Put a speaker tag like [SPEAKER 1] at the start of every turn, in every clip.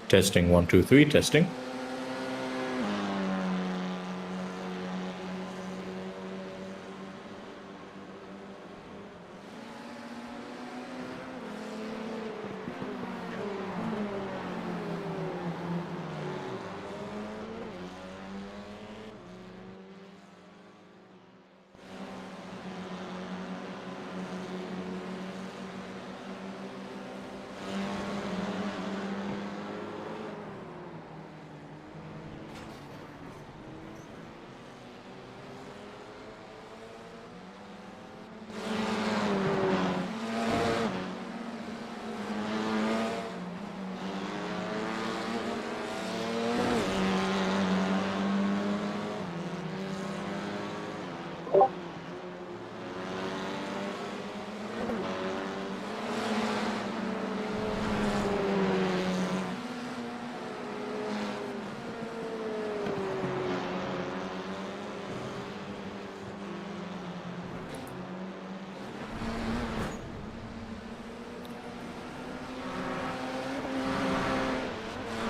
[SPEAKER 1] Testing 1 2 3 testing.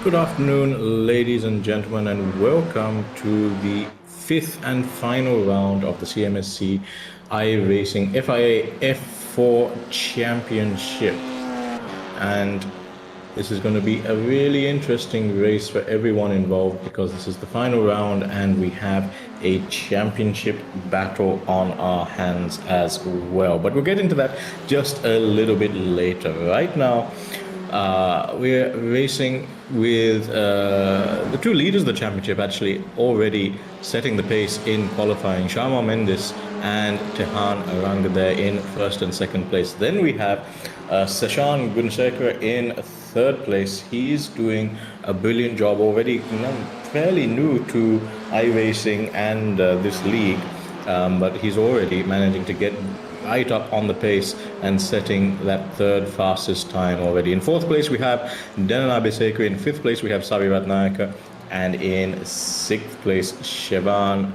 [SPEAKER 1] Good afternoon, ladies and gentlemen, and welcome to the fifth and final round of the CMSC iRacing FIA F4 Championship. And this is going to be a really interesting race for everyone involved because this is the final round and we have a championship battle on our hands as well. But we'll get into that just a little bit later. Right now, we're racing with the two leaders of the championship actually already setting the pace in qualifying. Sharma Mendes and Tehan Aranga there in first and second place. Then we have Sashan Gunsekar in third place. He's doing a brilliant job already, fairly new to iRacing and this league, but he's already managing to get right up on the pace and setting that third fastest time already. In fourth place we have Denan Abhisekar, in fifth place we have Savi Ratnayaka, and in sixth place Shevan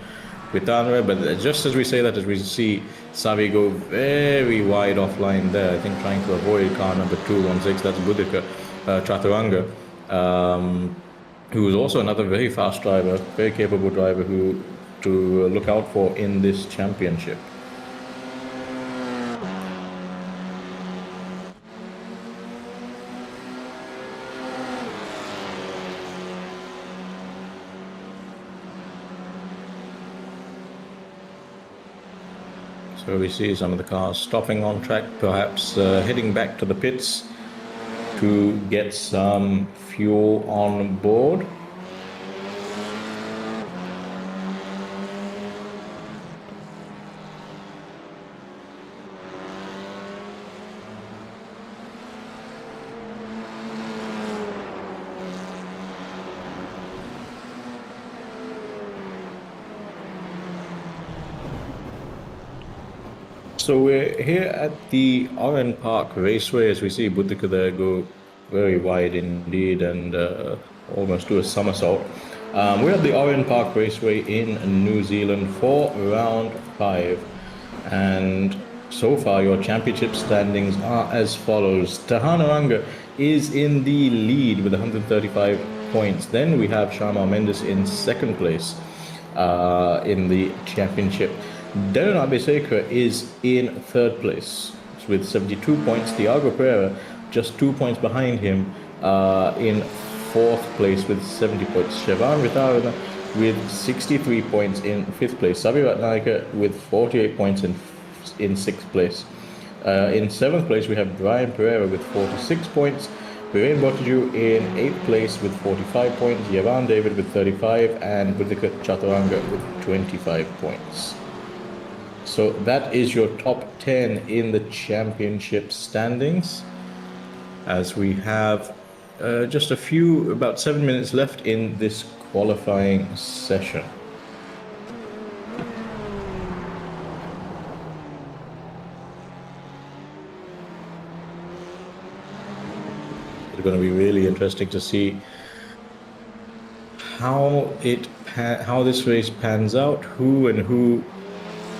[SPEAKER 1] Vitanra. But just as we say that, as we see Savi go very wide offline there, I think trying to avoid car number 216, that's Budika Chaturanga, who is also another very fast driver, very capable driver who to look out for in this championship. So we see some of the cars stopping on track, perhaps heading back to the pits to get some fuel on board. So we're here at the Oran Park Raceway, as we see Buddhika there go very wide indeed and almost do a somersault. We're at the Oran Park Raceway in New Zealand for round 5, and so far your championship standings are as follows. Tehan Aranga is in the lead with 135 points. Then we have Sharma Mendes in second place in the championship. Denan Abhisekar is in third place with 72 points. Tiago Pereira just 2 points behind him in fourth place with 70 points. Shevan Vitarana with 63 points in fifth place. Savi Ratnayaka with 48 points in sixth place. In seventh place we have Brian Pereira with 46 points. Viren Botiju in 8th place with 45 points. Yavan David with 35 and Budika Chaturanga with 25 points. So that is your top 10 in the championship standings, as we have just about 7 minutes left in this qualifying session. It's going to be really interesting to see how this race pans out, who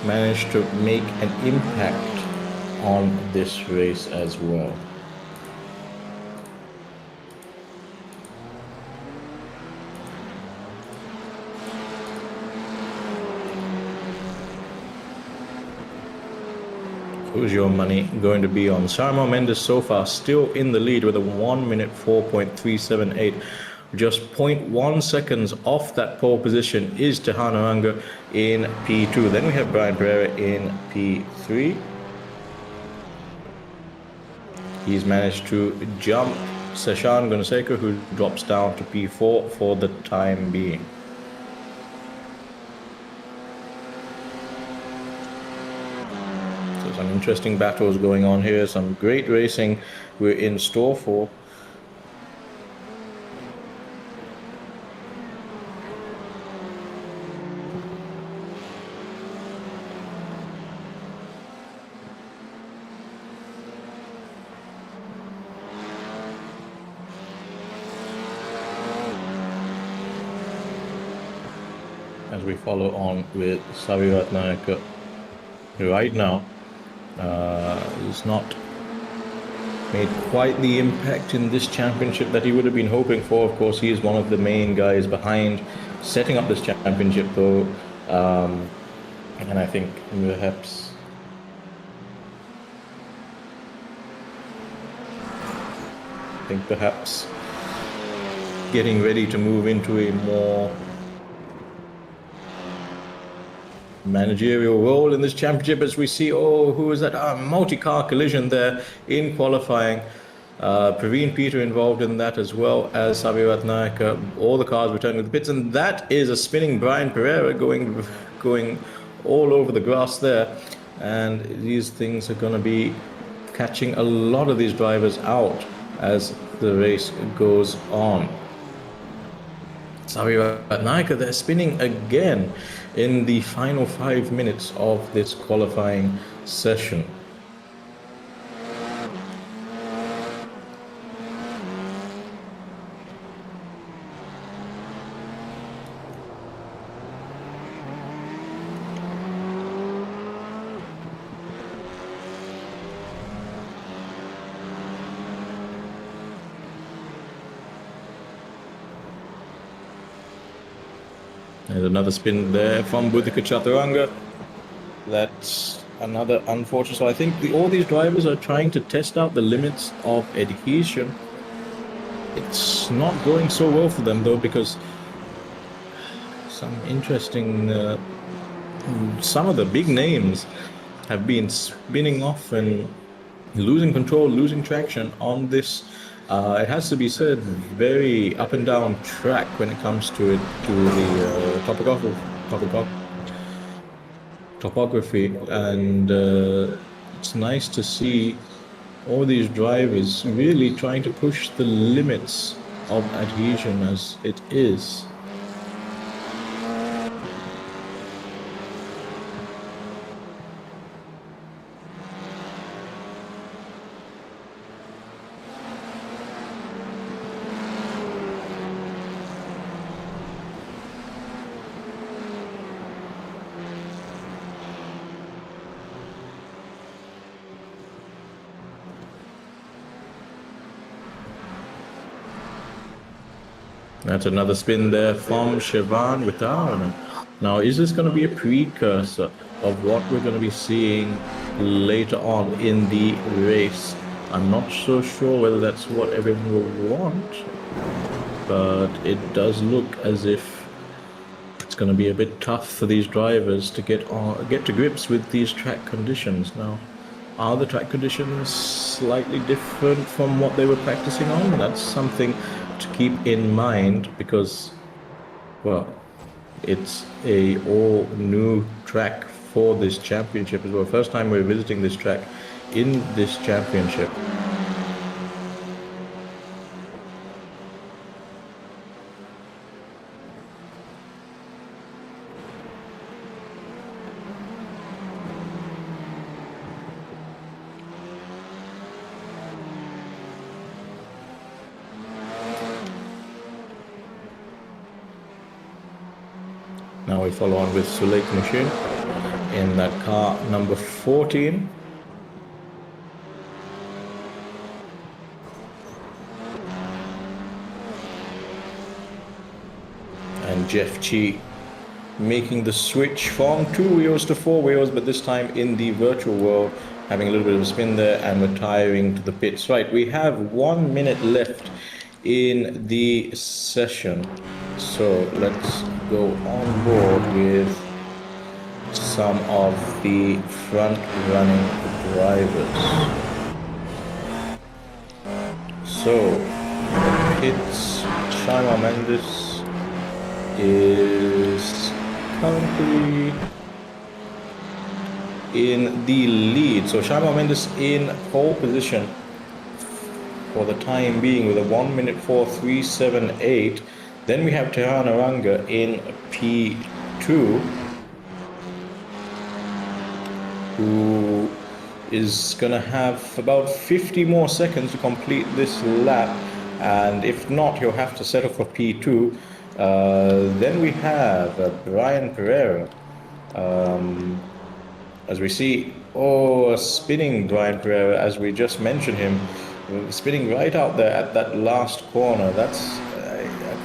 [SPEAKER 1] managed to make an impact on this race as well. who's your money going to be on? Sarmo Mendes so far still in the lead with a 1 minute 4.378. Just 0.1 seconds off that pole position is Tejano Unger in P2. Then we have Brian Pereira in P3. He's managed to jump Seshan Gunasekar, who drops down to P4 for the time being. So some interesting battles going on here. Some great racing we're in store for. As we follow on with Savirat Nayak right now, he's not made quite the impact in this championship that he would have been hoping for. Of course, he is one of the main guys behind setting up this championship, though, and I think perhaps getting ready to move into a more managerial role in this championship, as we see, who is that? Multi-car collision there in qualifying. Praveen Peter involved in that, as well as Savirat Nayak. All the cars returning to the pits, and that is a spinning Brian Pereira going all over the grass there. And these things are going to be catching a lot of these drivers out as the race goes on. Savirat Nayak, they're spinning again in the final 5 minutes of this qualifying session. There's another spin there from Buddhika Chaturanga. That's another unfortunate. So I think all these drivers are trying to test out the limits of adhesion. It's not going so well for them, though, because some interesting, some of the big names have been spinning off and losing control, losing traction on this. It has to be said, very up and down track when it comes to it, to the topography, and it's nice to see all these drivers really trying to push the limits of adhesion as it is. That's another spin there from Shivan Vitarana. Now, is this going to be a precursor of what we're going to be seeing later on in the race? I'm not so sure whether that's what everyone will want, but it does look as if it's going to be a bit tough for these drivers to get to grips with these track conditions. Now, are the track conditions slightly different from what they were practicing on? That's something to keep in mind, because, well, it's a all new track for this championship as well. First time we're visiting this track in this championship. Now we follow on with Suleik Mushin in that car number 14. And Jeff Chi making the switch from 2 wheels to 4 wheels, but this time in the virtual world having a little bit of a spin there and retiring to the pits. Right, we have 1 minute left in the session, so let's go on board with some of the front running drivers. So pits, Shimon Mendes is currently in the lead. So Shimon Mendes in pole position for the time being with a 1 minute 4:378. Then we have Tehan Aranga in P2, who is going to have about 50 more seconds to complete this lap, and if not, he'll have to settle for P2. Then we have Brian Pereira, as we see, a spinning Brian Pereira, as we just mentioned him, spinning right out there at that last corner. That's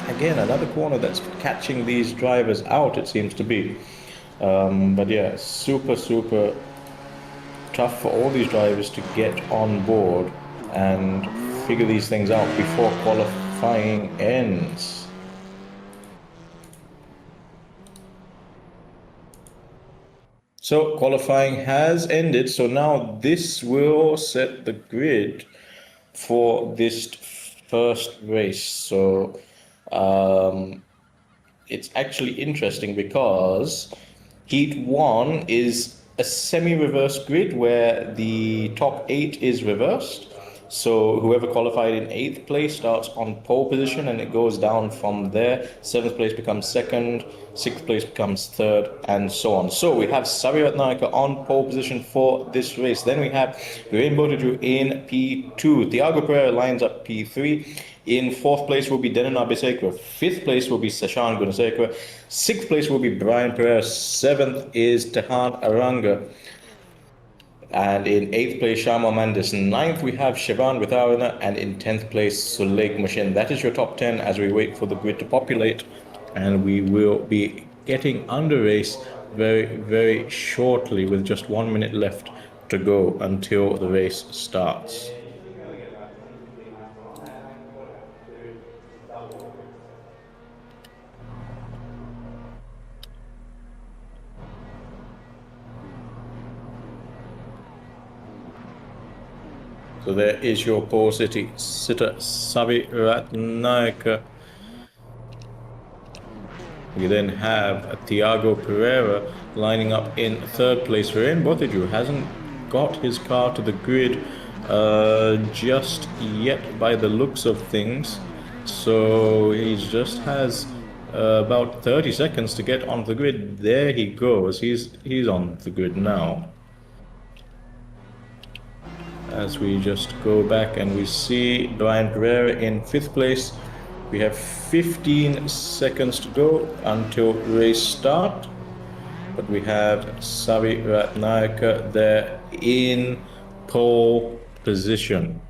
[SPEAKER 1] again another corner that's catching these drivers out, it seems to be. But yeah, super tough for all these drivers to get on board and figure these things out before qualifying ends. So qualifying has ended, so now this will set the grid for this first race. So it's actually interesting because Heat 1 is a semi-reverse grid where the top 8 is reversed. So whoever qualified in 8th place starts on pole position, and it goes down from there. 7th place becomes 2nd, 6th place becomes 3rd, and so on. So we have Sabi Ratnayaka on pole position for this race. Then we have Rainbow Teju in P2. Thiago Pereira lines up P3. In 4th place will be Denan Abisekra. 5th place will be Sashan Gunasekra. 6th place will be Brian Pereira. 7th is Tehan Aranga. And in 8th place, Shama Mandis. 9th, we have Shivan Vitharana. And in 10th place, Suleik Mashin. That is your top 10 as we wait for the grid to populate. And we will be getting under race very shortly, with just 1 minute left to go until the race starts. So there is your pole sitter, Sabi Ratnayaka. We then have Thiago Pereira lining up in 3rd place. Viren Botiju hasn't got his car to the grid just yet by the looks of things. So he just has about 30 seconds to get on the grid. There he goes. He's on the grid now. As we just go back and we see Brian Pereira in 5th place. We have 15 seconds to go until race start. But we have Sabi Ratnayaka there in pole position.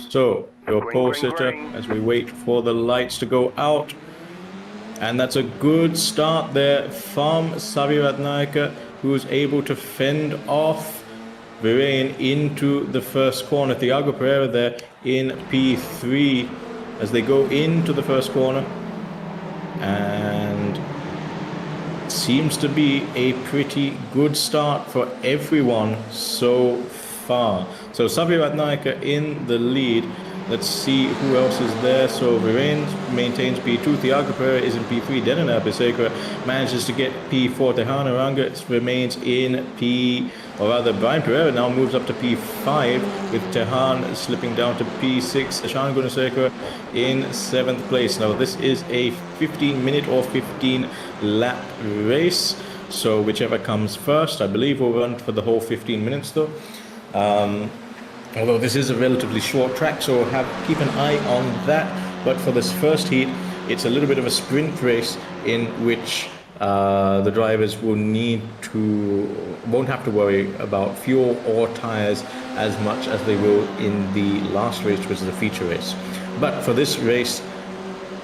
[SPEAKER 1] So, your pole sitter, as we wait for the lights to go out. And that's a good start there from Sabi Ratnayaka, who is able to fend off Viren into the first corner. Thiago Pereira there in P3 as they go into the first corner. And it seems to be a pretty good start for everyone so far. So Sabi Ratnayaka in the lead. Let's see who else is there. So Viren maintains P2. Thiago Pereira is in P3. Denan Abisekra manages to get P4. Tehan Aranga remains in Brian Pereira now moves up to P5, with Tehan slipping down to P6. Sashan Gunasekra in 7th place. Now this is a 15-minute or 15-lap race. So whichever comes first, I believe, will run for the whole 15 minutes though. Although this is a relatively short track, so keep an eye on that. But for this first heat, it's a little bit of a sprint race in which the drivers won't have to worry about fuel or tires as much as they will in the last race, which is a feature race. But for this race,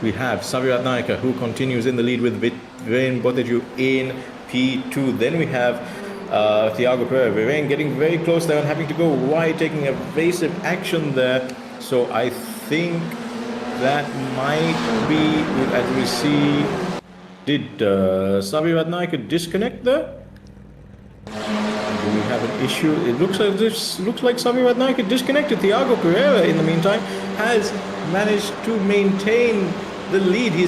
[SPEAKER 1] we have Savirat Naika, who continues in the lead with Viren Boteju in P2. Then we have Thiago Pereira. Viren getting very close there and having to go wide, taking evasive action there. So I think that might be, as we see, did Savirat Naika disconnect there? Do we have an issue? It looks like Savirat Naika disconnected. Thiago Pereira, in the meantime, has managed to maintain the lead. He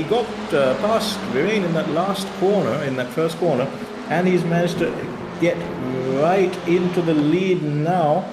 [SPEAKER 1] got past Viren in that last corner, in that first corner, and he's managed to get right into the lead now.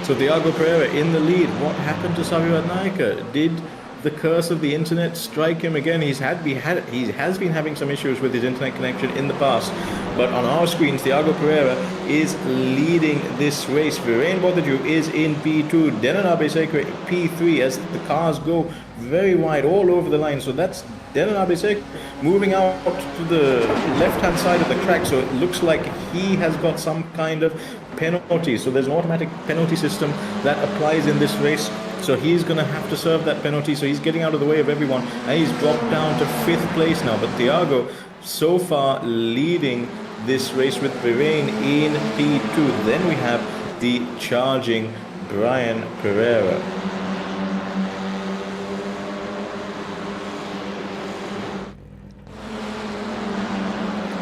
[SPEAKER 1] So Thiago Pereira in the lead. What happened to Savirat Naika? Did the curse of the internet strike him again? He has been having some issues with his internet connection in the past, but on our screens, Thiago Pereira is leading this race. Viren Boteju is in P2, Denan Abesekwe P3, as the cars go very wide all over the line. So that's Denan Abesekwe moving out to the left-hand side of the track. So it looks like he has got some kind of penalty. So there's an automatic penalty system that applies in this race. So he's going to have to serve that penalty. So he's getting out of the way of everyone. And he's dropped down to 5th place now. But Thiago, so far, leading this race with Viren in P2. Then we have the charging Brian Pereira.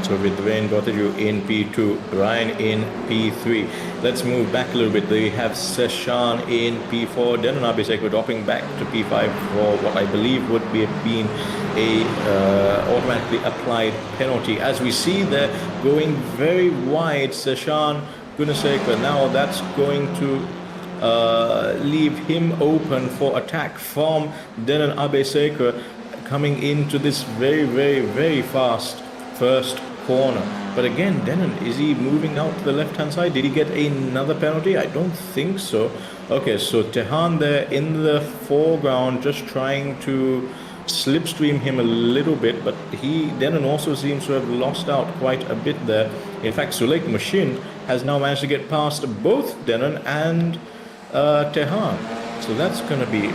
[SPEAKER 1] So with Viren Boteju in P2, Brian in P3. Let's move back a little bit. They have Seshan in P4, Denan Abesekwe dropping back to P5 for what I believe would be been a automatically applied penalty. As we see there, going very wide, Seshan Gunasekwe. Now that's going to leave him open for attack from Denan Abesekwe coming into this very, very, very fast first corner. But again, Denan, is he moving out to the left-hand side? Did he get another penalty? I don't think so. Okay, so Tehan there in the foreground, just trying to slipstream him a little bit, but Denan also seems to have lost out quite a bit there. In fact, Suleik Machine has now managed to get past both Denan and Tehan. So that's going to be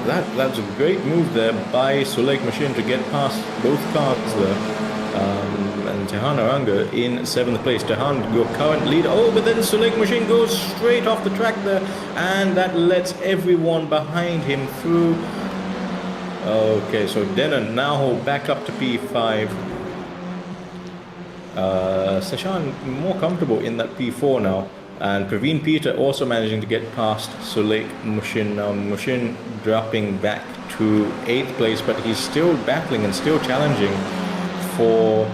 [SPEAKER 1] that's a great move there by Suleik Machine to get past both cars there. And Tehan Aranga in 7th place. Tehan, your current leader. Oh, but then Suleik Machine goes straight off the track there, and that lets everyone behind him through. Okay, so Denan now back up to P5. Seshan more comfortable in that P4 now. And Praveen Peter also managing to get past Suleik Machine. Now Machine dropping back to 8th place, but he's still battling and still challenging for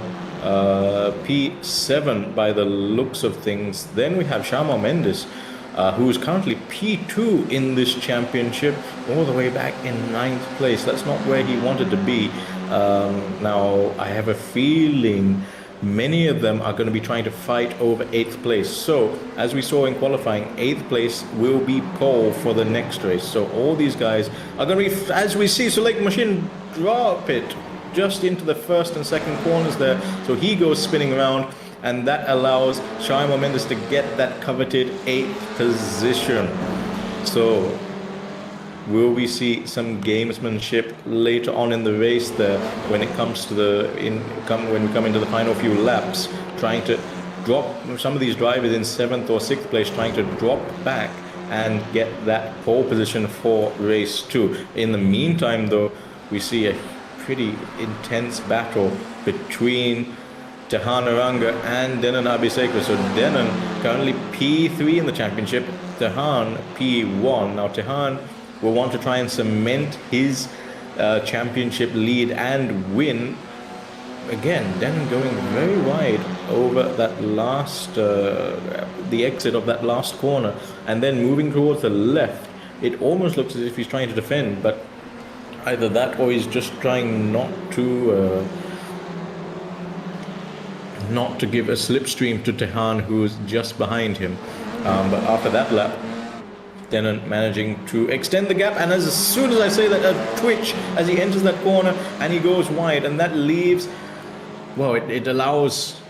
[SPEAKER 1] P7 by the looks of things. Then we have Shama Mendes, who is currently P2 in this championship, all the way back in 9th place. That's not where he wanted to be. Now, I have a feeling many of them are going to be trying to fight over 8th place. So, as we saw in qualifying, 8th place will be pole for the next race. So, all these guys are going to be, as we see Suleik Machine drop it just into the first and second corners there. So he goes spinning around, and that allows Shaima Mendes to get that coveted 8th position. So will we see some gamesmanship later on in the race there when it comes to when we come into the final few laps, trying to drop some of these drivers in 7th or 6th place, trying to drop back and get that pole position for race 2. In the meantime, though, we see a pretty intense battle between Tehan Aranga and Denan Abesekwe. So Denan currently P3 in the championship, Tehan P1. Now Tehan will want to try and cement his championship lead and win. Again, Denan going very wide over that last, the exit of that last corner, and then moving towards the left. It almost looks as if he's trying to defend, but either that or he's just trying not to give a slipstream to Tehan, who's just behind him. But after that lap, Denan managing to extend the gap, and as soon as I say that, a twitch as he enters that corner and he goes wide, and that leaves, well, it allows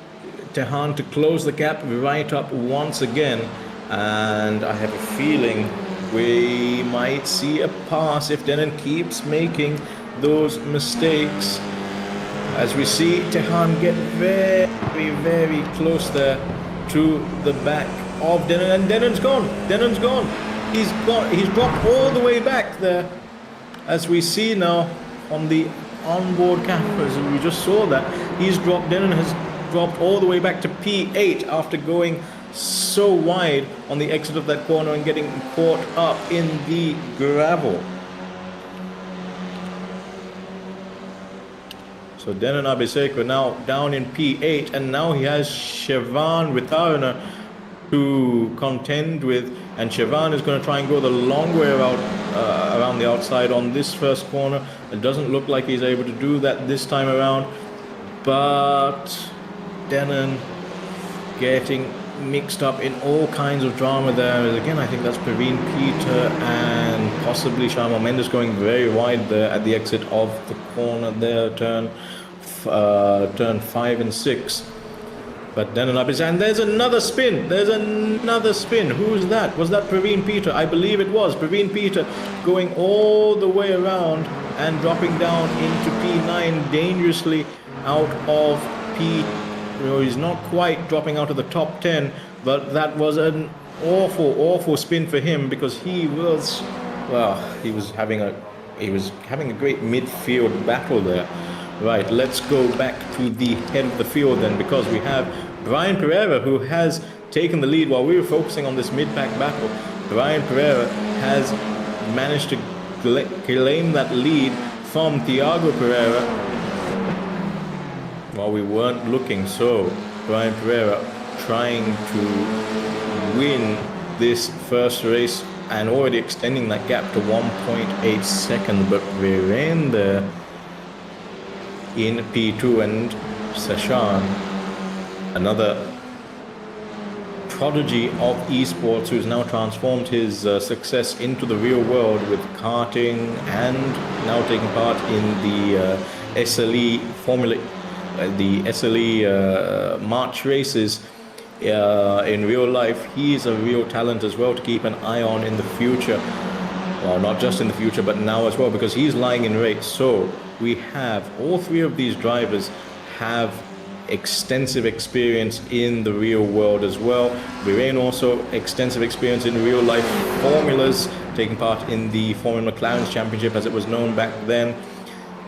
[SPEAKER 1] Tehan to close the gap right up once again. and I have a feeling we might see a pass if Denon keeps making those mistakes. As we see Tehan get very, very close there to the back of Denon, and Denon's gone. He's dropped all the way back there. As we see now on the onboard cameras, and we just saw that Denon has dropped all the way back to P8 after going so wide on the exit of that corner and getting caught up in the gravel. So Denon Abiseko now down in P8, and now he has Siobhan Witarana to contend with, and Siobhan is going to try and go the long way around the outside on this first corner. It doesn't look like he's able to do that this time around, but Denon getting mixed up in all kinds of drama there. Again, I think that's Praveen Peter and possibly Sharma Mendes going very wide there at the exit of the corner there, turn 5 and 6. But Denon Abis, and there's another spin. Who's that? Was that Praveen Peter? I believe it was Praveen Peter going all the way around and dropping down into P9 dangerously out of P. He's not quite dropping out of the top 10, but that was an awful spin for him, because he was having a great midfield battle there. Right, let's go back to the head of the field then, because we have Brian Pereira, who has taken the lead while we were focusing on this mid-pack battle. Brian Pereira has managed to claim that lead from Thiago Pereira while we weren't looking. So Brian Pereira trying to win this first race and already extending that gap to 1.8 seconds, but Viren there in P2, and Sashan, another prodigy of esports who's now transformed his success into the real world with karting and now taking part in the SLE March races in real life. He's a real talent as well to keep an eye on in the future. Well, not just in the future, but now as well, because he's lying in wait. So we have all three of these drivers have extensive experience in the real world as well. Viren also extensive experience in real life formulas, taking part in the Formula McLaren's Championship as it was known back then,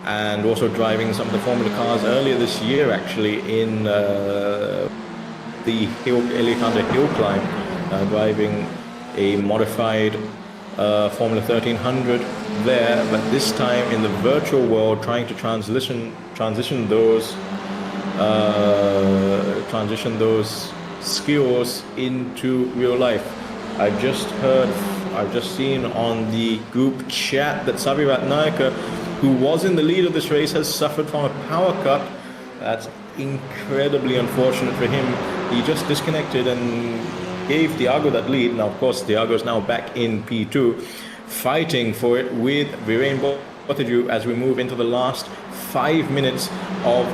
[SPEAKER 1] and also driving some of the Formula cars earlier this year actually in the Elite Hunter Hill Climb, driving a modified Formula 1300 there, but this time in the virtual world, trying to transition those skills into real life. I've just seen on the group chat that Savirat Naika, who was in the lead of this race, has suffered from a power cut. That's incredibly unfortunate for him. He just disconnected and gave Thiago that lead. Now, of course, Thiago is now back in P2, fighting for it with Viren Botiju as we move into the last 5 minutes of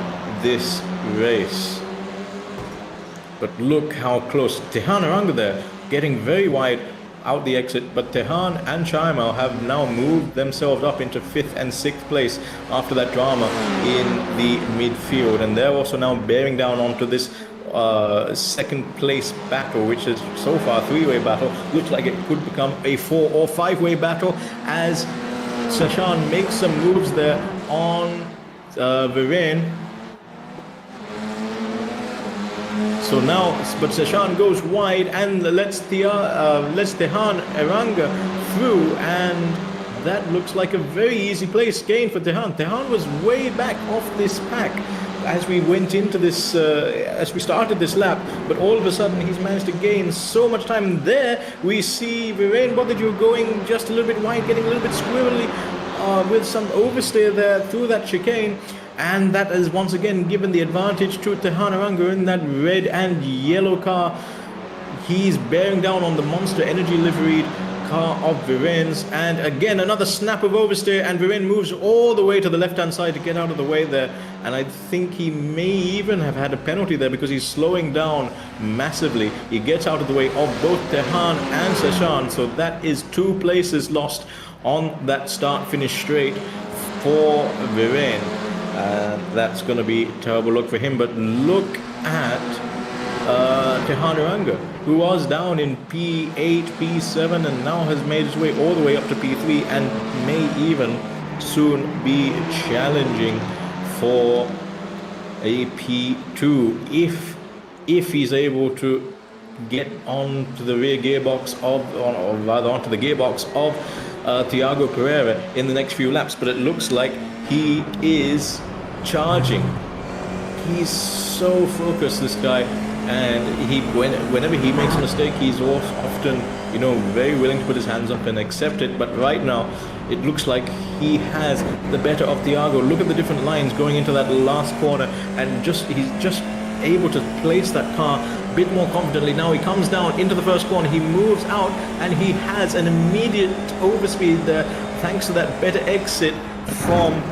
[SPEAKER 1] this race. But look how close. Tehan Aranga there, getting very wide out the exit, but Tehan and Shaimal have now moved themselves up into 5th and 6th place after that drama in the midfield, and they're also now bearing down onto this second place battle, which is so far a 3-way battle. Looks like it could become a 4 or 5-way battle as Sashan makes some moves there on Viren. So now, but Sashan goes wide and lets Tehan Aranga through, and that looks like a very easy place gain for Tehan. Tehan was way back off this pack as we went into this, as we started this lap, but all of a sudden he's managed to gain so much time. There we see Viren Botiju going just a little bit wide, getting a little bit squirrely with some oversteer there through that chicane. And that has once again given the advantage to Tehan Aranga in that red and yellow car. He's bearing down on the Monster Energy liveried car of Viren's, and again another snap of oversteer, and Viren moves all the way to the left-hand side to get out of the way there, and I think he may even have had a penalty there because he's slowing down massively. He gets out of the way of both Tehan and Seshan, so that is 2 places lost on that start-finish straight for Viren. That's going to be a terrible look for him, but look at Tehan Uranga, who was down in P8, P7, and now has made his way all the way up to P3 and may even soon be challenging for a P2 if he's able to get onto the rear gearbox of, or rather onto the gearbox of Thiago Pereira in the next few laps. But it looks like he is charging. He's so focused, this guy. And whenever he makes a mistake, he's often, very willing to put his hands up and accept it. But right now, it looks like he has the better of Thiago. Look at the different lines going into that last corner, and he's just able to place that car a bit more confidently. Now he comes down into the first corner, he moves out, and he has an immediate overspeed there, thanks to that better exit from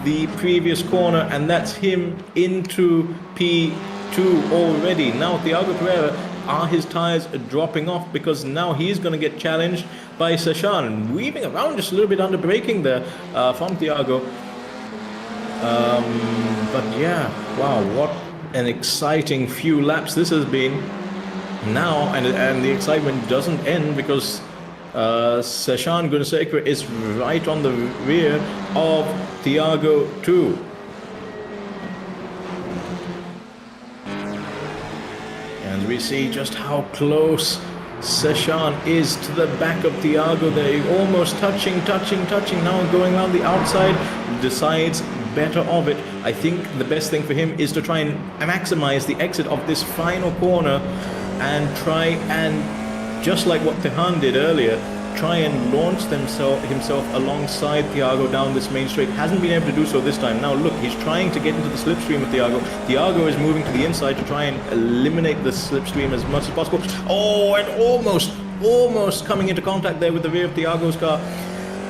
[SPEAKER 1] the previous corner, and that's him into P2 already. Now Thiago Pereira, are his tires dropping off, because now he's going to get challenged by Seshan, weaving around just a little bit under braking there from Thiago. But yeah, wow, what an exciting few laps this has been now, and the excitement doesn't end, because Seshan Gunasekera is right on the rear of Thiago too. And we see just how close Seshan is to the back of Thiago there, almost touching, now going around the outside, decides better of it. I think the best thing for him is to try and maximize the exit of this final corner, and try and, just like what Tehan did earlier, try and launch himself alongside Thiago down this main straight. Hasn't been able to do so this time. Now look, he's trying to get into the slipstream with Thiago. Thiago is moving to the inside to try and eliminate the slipstream as much as possible. Oh, and almost coming into contact there with the rear of Thiago's car.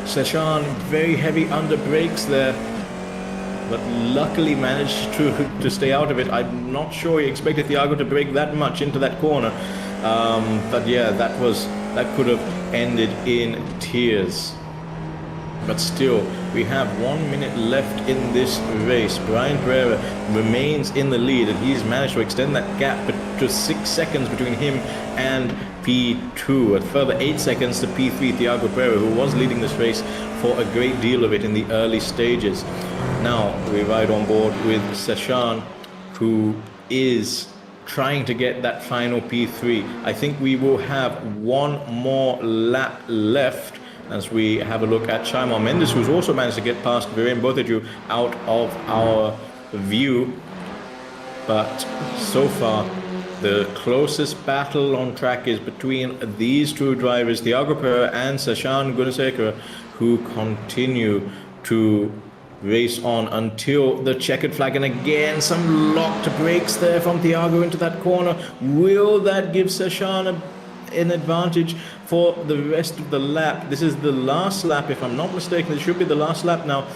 [SPEAKER 1] Seshan very heavy under brakes there, but luckily managed to stay out of it. I'm not sure he expected Thiago to brake that much into that corner. But yeah, that could have ended in tears. But still, we have 1 minute left in this race. Brian Pereira remains in the lead, and he's managed to extend that gap to 6 seconds between him and P2. A further 8 seconds to P3, Thiago Pereira, who was leading this race for a great deal of it in the early stages. Now we ride on board with Seshan, who is trying to get that final P3. I think we will have one more lap left as we have a look at Shaimar Mendes, who's also managed to get past Viren Botaju out of our view. But so far, the closest battle on track is between these two drivers, Thiago Pereira and Seshan Gunasekera, who continue to race on until the checkered flag. And again, some locked brakes there from Thiago into that corner. Will that give Seshan an advantage for the rest of the lap? This is the last lap, if I'm not mistaken. It should be the last lap now,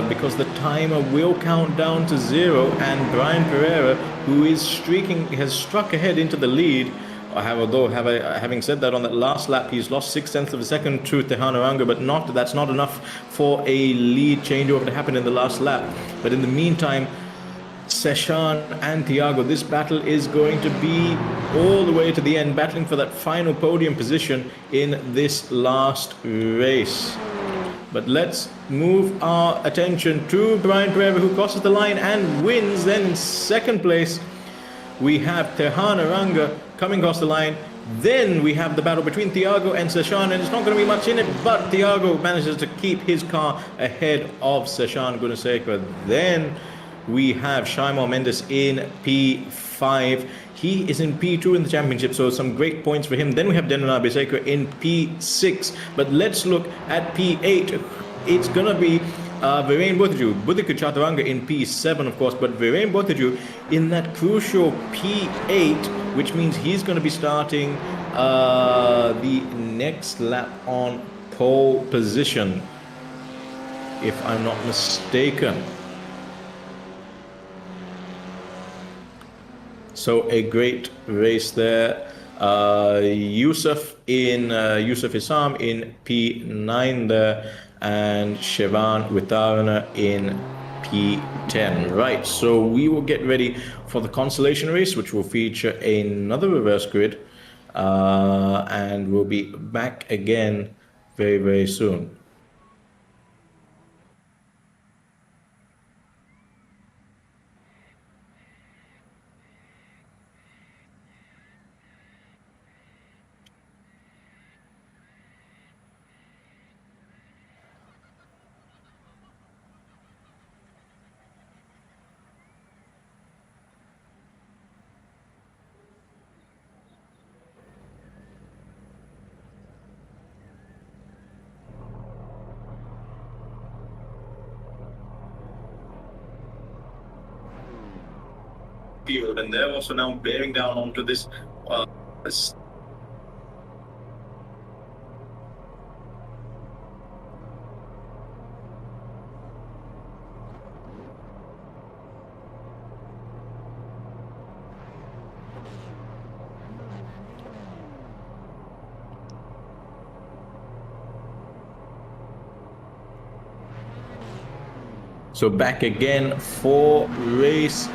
[SPEAKER 1] because the timer will count down to 0, and Brian Pereira, who is streaking, has struck ahead into the lead. Having said that, on that last lap, he's lost 0.6 of a second to Tehan Uranga, but that's not enough for a lead changeover to happen in the last lap. But in the meantime, Seshan and Thiago, this battle is going to be all the way to the end, battling for that final podium position in this last race. But let's move our attention to Brian Pereira, who crosses the line and wins. Then in second place, we have Tehan Uranga coming across the line. Then we have the battle between Thiago and Seshan, and it's not going to be much in it, but Thiago manages to keep his car ahead of Seshan Gunasekera. Then we have Shaimar Mendes in P5. He is in P2 in the championship, so some great points for him. Then we have Denanar Besekera in P6. But let's look at P8. It's going to be Viren Botaju, Boudica Chaturanga in P7, of course, but Viren Botaju in that crucial P8, which means he's going to be starting the next lap on pole position, if I'm not mistaken. So a great race there. Yusuf Issam in P9 there, and Shevan Witharana in P10. Right, so we will get ready for the consolation race, which will feature another reverse grid, and we'll be back again very, very soon. Field, and they're also now bearing down onto this. So back again for race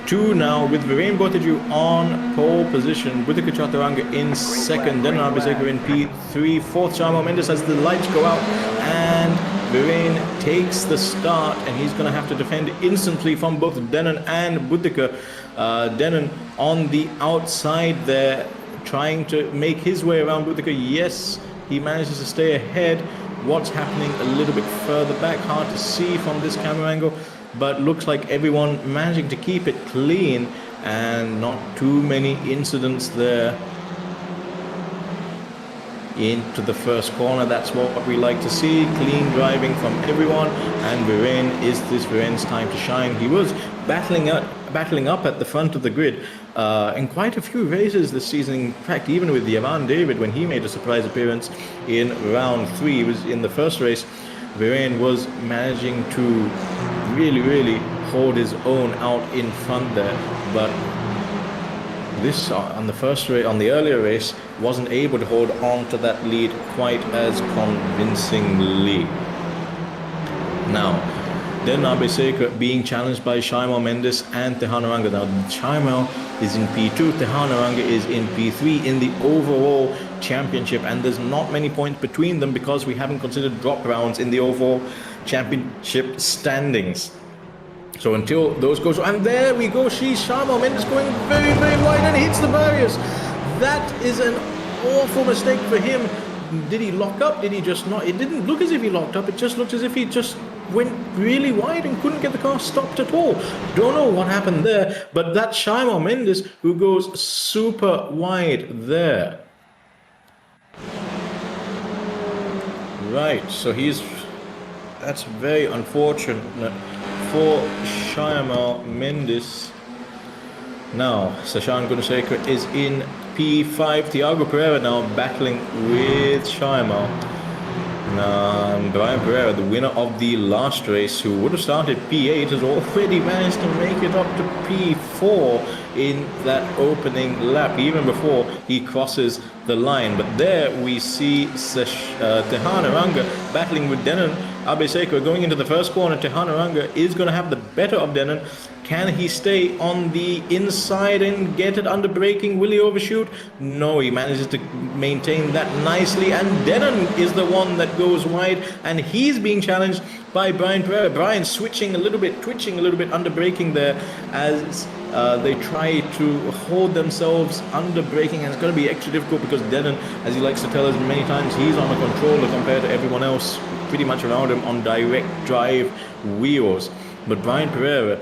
[SPEAKER 1] 2 now, with Viren Botiju on pole position, Boudica Chaturanga in second, then Abhiseka in P3, fourth Sharma Mendes as the lights go out, and Viren takes the start, and he's going to have to defend instantly from both Denon and Boudica. Denon on the outside there, trying to make his way around Boudica. Yes, he manages to stay ahead. What's happening a little bit further back, hard to see from this camera angle, but looks like everyone managing to keep it clean and not too many incidents there into the first corner. That's what we like to see, clean driving from everyone, and Viren, is this Viren's time to shine? He was battling up at the front of the grid in quite a few races this season. In fact, even with Yavan David, when he made a surprise appearance in round 3, he was in the first race. Viren was managing to really hold his own out in front there, but this on the first race, on the earlier race, wasn't able to hold on to that lead quite as convincingly. Now, then Abhiseka being challenged by Shaimel Mendes and Tehanaranga. Now, Shaimel is in P2, Tehanaranga is in P3 in the overall championship, and there's not many points between them because we haven't considered drop rounds in the overall championship standings. So until those go, and there we go, Shaimel Mendes going very wide and hits the barriers. That is an awful mistake for him. Did he lock up? Did he just not? It didn't look as if he locked up. It just looked as if he just went really wide and couldn't get the car stopped at all. Don't know what happened there, but that's Shaimel Mendes who goes super wide there. Right, so that's very unfortunate for Shaimel Mendes. Now, Sashan Gunasekar is in P5. Thiago Pereira now battling with Shaimel. Brian Pereira, the winner of the last race, who would have started P8, has already managed to make it up to P4 in that opening lap, even before he crosses the line. But there we see Tehanaranga battling with Denon Abhiseka going into the first corner. Tehanaranga is going to have the better of Denon. Can he stay on the inside and get it under braking? Will he overshoot? No, he manages to maintain that nicely, and Denon is the one that goes wide, and he's being challenged by Brian Pereira. Brian switching a little bit, twitching a little bit under braking there as they try to hold themselves under braking, and it's going to be extra difficult because Denon, as he likes to tell us many times, he's on a controller compared to everyone else pretty much around him on direct drive wheels. But Brian Pereira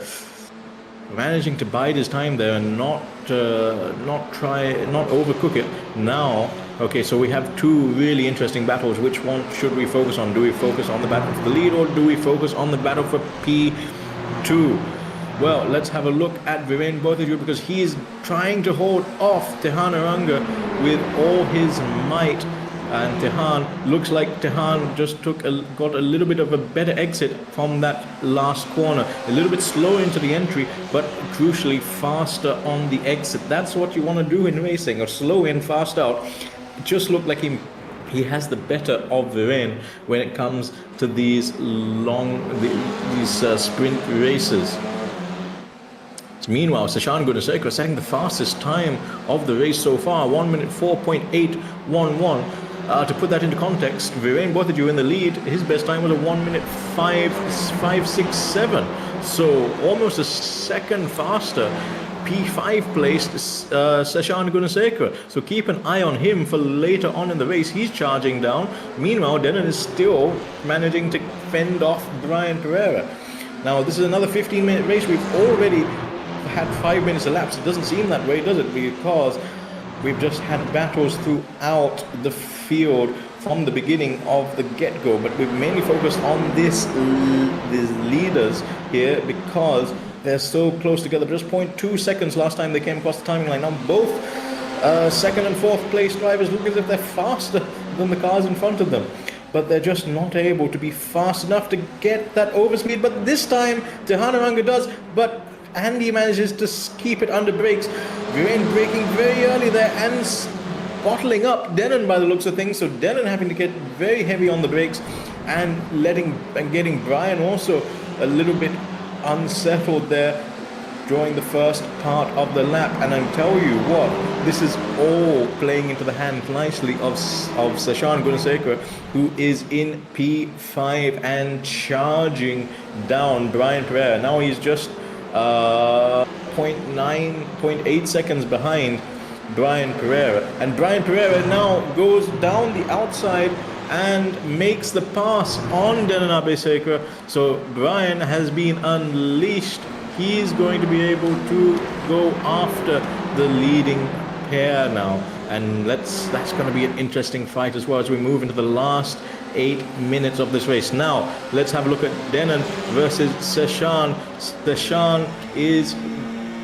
[SPEAKER 1] managing to bide his time there and not overcook it. Now, okay, so we have two really interesting battles. Which one should we focus on? Do we focus on the battle for the lead, or do we focus on the battle for P2? Well, let's have a look at Viren Botiju, because he is trying to hold off Tehan Aranga with all his might. And Tehan, looks like Tehan just got a little bit of a better exit from that last corner. A little bit slower into the entry, but crucially faster on the exit. That's what you want to do in racing, or slow in, fast out. It just looked like he has the better of Viren when it comes to these sprint races. Meanwhile, Sashan Gunasekara setting the fastest time of the race so far, 1 minute 4.811. To put that into context, Viren Botiju in the lead, his best time was a 1 minute 5.67. So almost a second faster. P5 placed Sashan Gunasekara. So keep an eye on him for later on in the race. He's charging down. Meanwhile, Denon is still managing to fend off Brian Pereira. Now, this is another 15-minute race. We've already had 5 minutes elapsed. It doesn't seem that way, does it? Because we've just had battles throughout the field from the beginning of the get-go, but we've mainly focused on these leaders here because they're so close together. Just 0.2 seconds last time they came across the timing line. Now both second and fourth place drivers look as if they're faster than the cars in front of them, but they're just not able to be fast enough to get that overspeed. But this time Tehan Aranga does, but Andy manages to keep it under brakes. Viren braking very early there and bottling up Denon by the looks of things. So Denon having to get very heavy on the brakes and getting Brian also a little bit unsettled there during the first part of the lap. And I'll tell you what, this is all playing into the hand nicely of Sashan Gunasekara, who is in P5 and charging down Brian Pereira. Now he's just 0.8 seconds behind Brian Pereira, and Brian Pereira now goes down the outside and makes the pass on Denon Abesekara. So Brian has been unleashed. He's going to be able to go after the leading pair now, and that's going to be an interesting fight as well as we move into the last 8 minutes of this race. Now let's have a look at Denon versus Sashan. Sashan is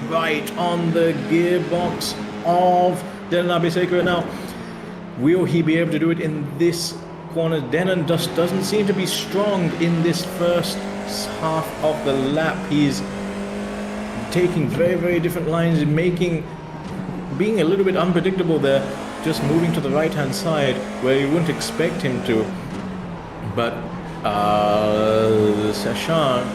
[SPEAKER 1] right on the gearbox of Denon Abesekara. Now, will he be able to do it in this corner? Denon just doesn't seem to be strong in this first half of the lap. He's taking very, very different lines, being a little bit unpredictable there, just moving to the right hand side where you wouldn't expect him to. But Sashan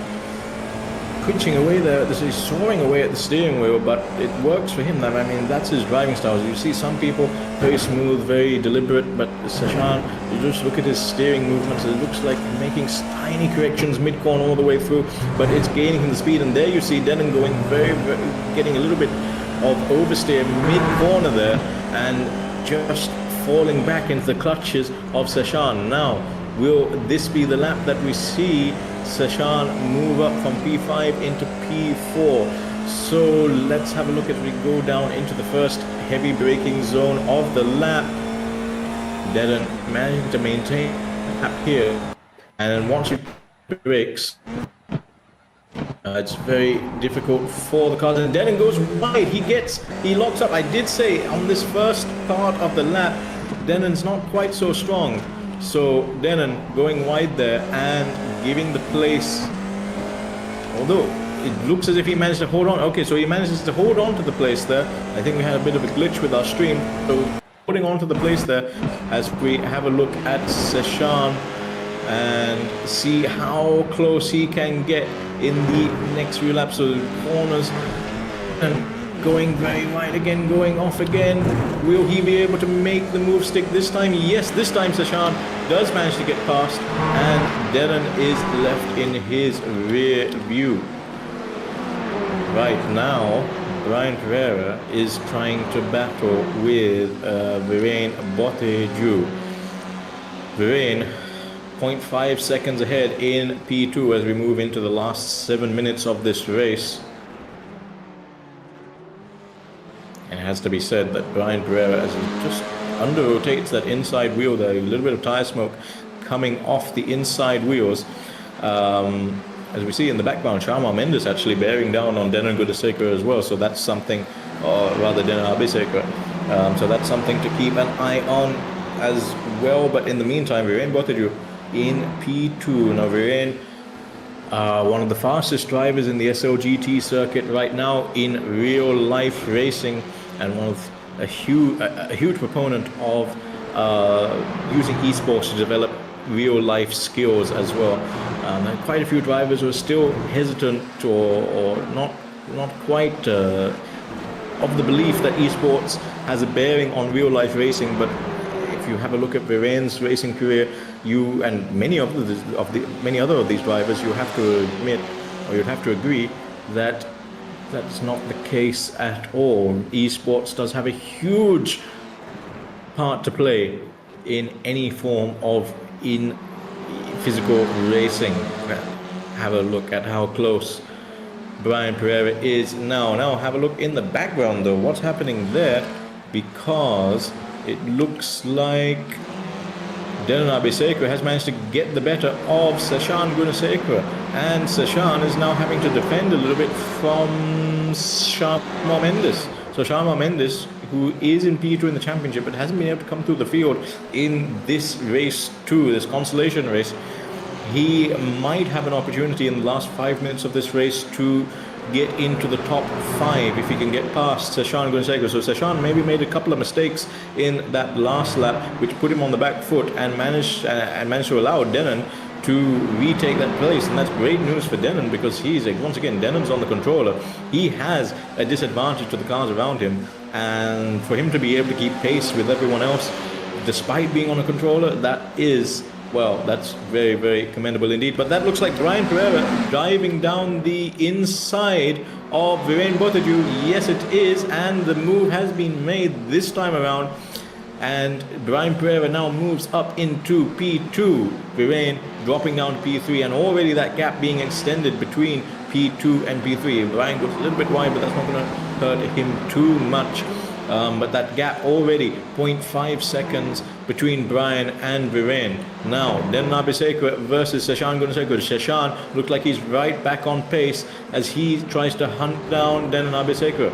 [SPEAKER 1] pitching away there, he's soaring away at the steering wheel, but it works for him. I mean, that's his driving style. You see some people very smooth, very deliberate, but Sashan, you just look at his steering movements, it looks like making tiny corrections mid-corner all the way through, but it's gaining him the speed. And there you see Denon going getting a little bit of oversteer mid-corner there, and just falling back into the clutches of Sashan. Now, will this be the lap that we see Sashan move up from P5 into P4? So let's have a look as we go down into the first heavy braking zone of the lap. Denon managing to maintain up here, and then once you brakes, it's very difficult for the cars. And Denon goes wide. He locks up. I did say on this first part of the lap, Denon's not quite so strong. So Denon going wide there and giving the place, although it looks as if he managed to hold on. Okay, so he manages to hold on to the place there. I think we had a bit of a glitch with our stream. So holding on to the place there as we have a look at Sashan and see how close he can get in the next few laps. So corners and going very wide again, going off again. Will he be able to make the move stick this time? Yes, this time Sashan does manage to get past, and Denon is left in his rear view. Right now, Brian Pereira is trying to battle with Viren Botiju. Viren 0.5 seconds ahead in P2 as we move into the last 7 minutes of this race. And it has to be said that Brian Pereira, as he just under-rotates that inside wheel there, a little bit of tire smoke coming off the inside wheels. as we see in the background, Sharma Mendes actually bearing down on Denan Gunasekara as well. So that's something, or rather Denan Abisekara. So that's something to keep an eye on as well. But in the meantime, Viren Botaju in P2. Now Viren, one of the fastest drivers in the SLGT circuit right now in real life racing, and one of a huge proponent of using esports to develop real life skills as well. And quite a few drivers were still hesitant or not quite of the belief that esports has a bearing on real life racing. But if you have a look at Viren's racing career, you and many other of these drivers, you have to admit, or you'd have to agree, that that's not the case at all. Esports does have a huge part to play in any form of physical racing. Have a look at how close Brian Pereira is now. Now have a look in the background though. What's happening there? Because it looks like Denan Abisekara has managed to get the better of Sashan Gunasekara, and Sashan is now having to defend a little bit from Sharma Mendes. So Sharma Mendes, who is in P2 in the championship but hasn't been able to come through the field in this race 2, this consolation race, he might have an opportunity in the last 5 minutes of this race to get into the top 5 if he can get past Sashan Gunasekara. So Sashan maybe made a couple of mistakes in that last lap, which put him on the back foot and managed to allow Denan to retake that place. And that's great news for Denan, because he's, once again, Denan's on the controller. He has a disadvantage to the cars around him, and for him to be able to keep pace with everyone else despite being on a controller, that is, well, that's very, very commendable indeed. But that looks like Brian Pereira driving down the inside of Viren Botaju. Yes, it is, and the move has been made this time around, and Brian Pereira now moves up into P2. Viren dropping down to P3, and already that gap being extended between P2 and P3. Brian goes a little bit wide, but that's not going to hurt him too much. But that gap already 0.5 seconds between Brian and Viren. Now, Denan Abisekara versus Sashan Gunasekara. Sashan looked like he's right back on pace as he tries to hunt down Denan Abisekara.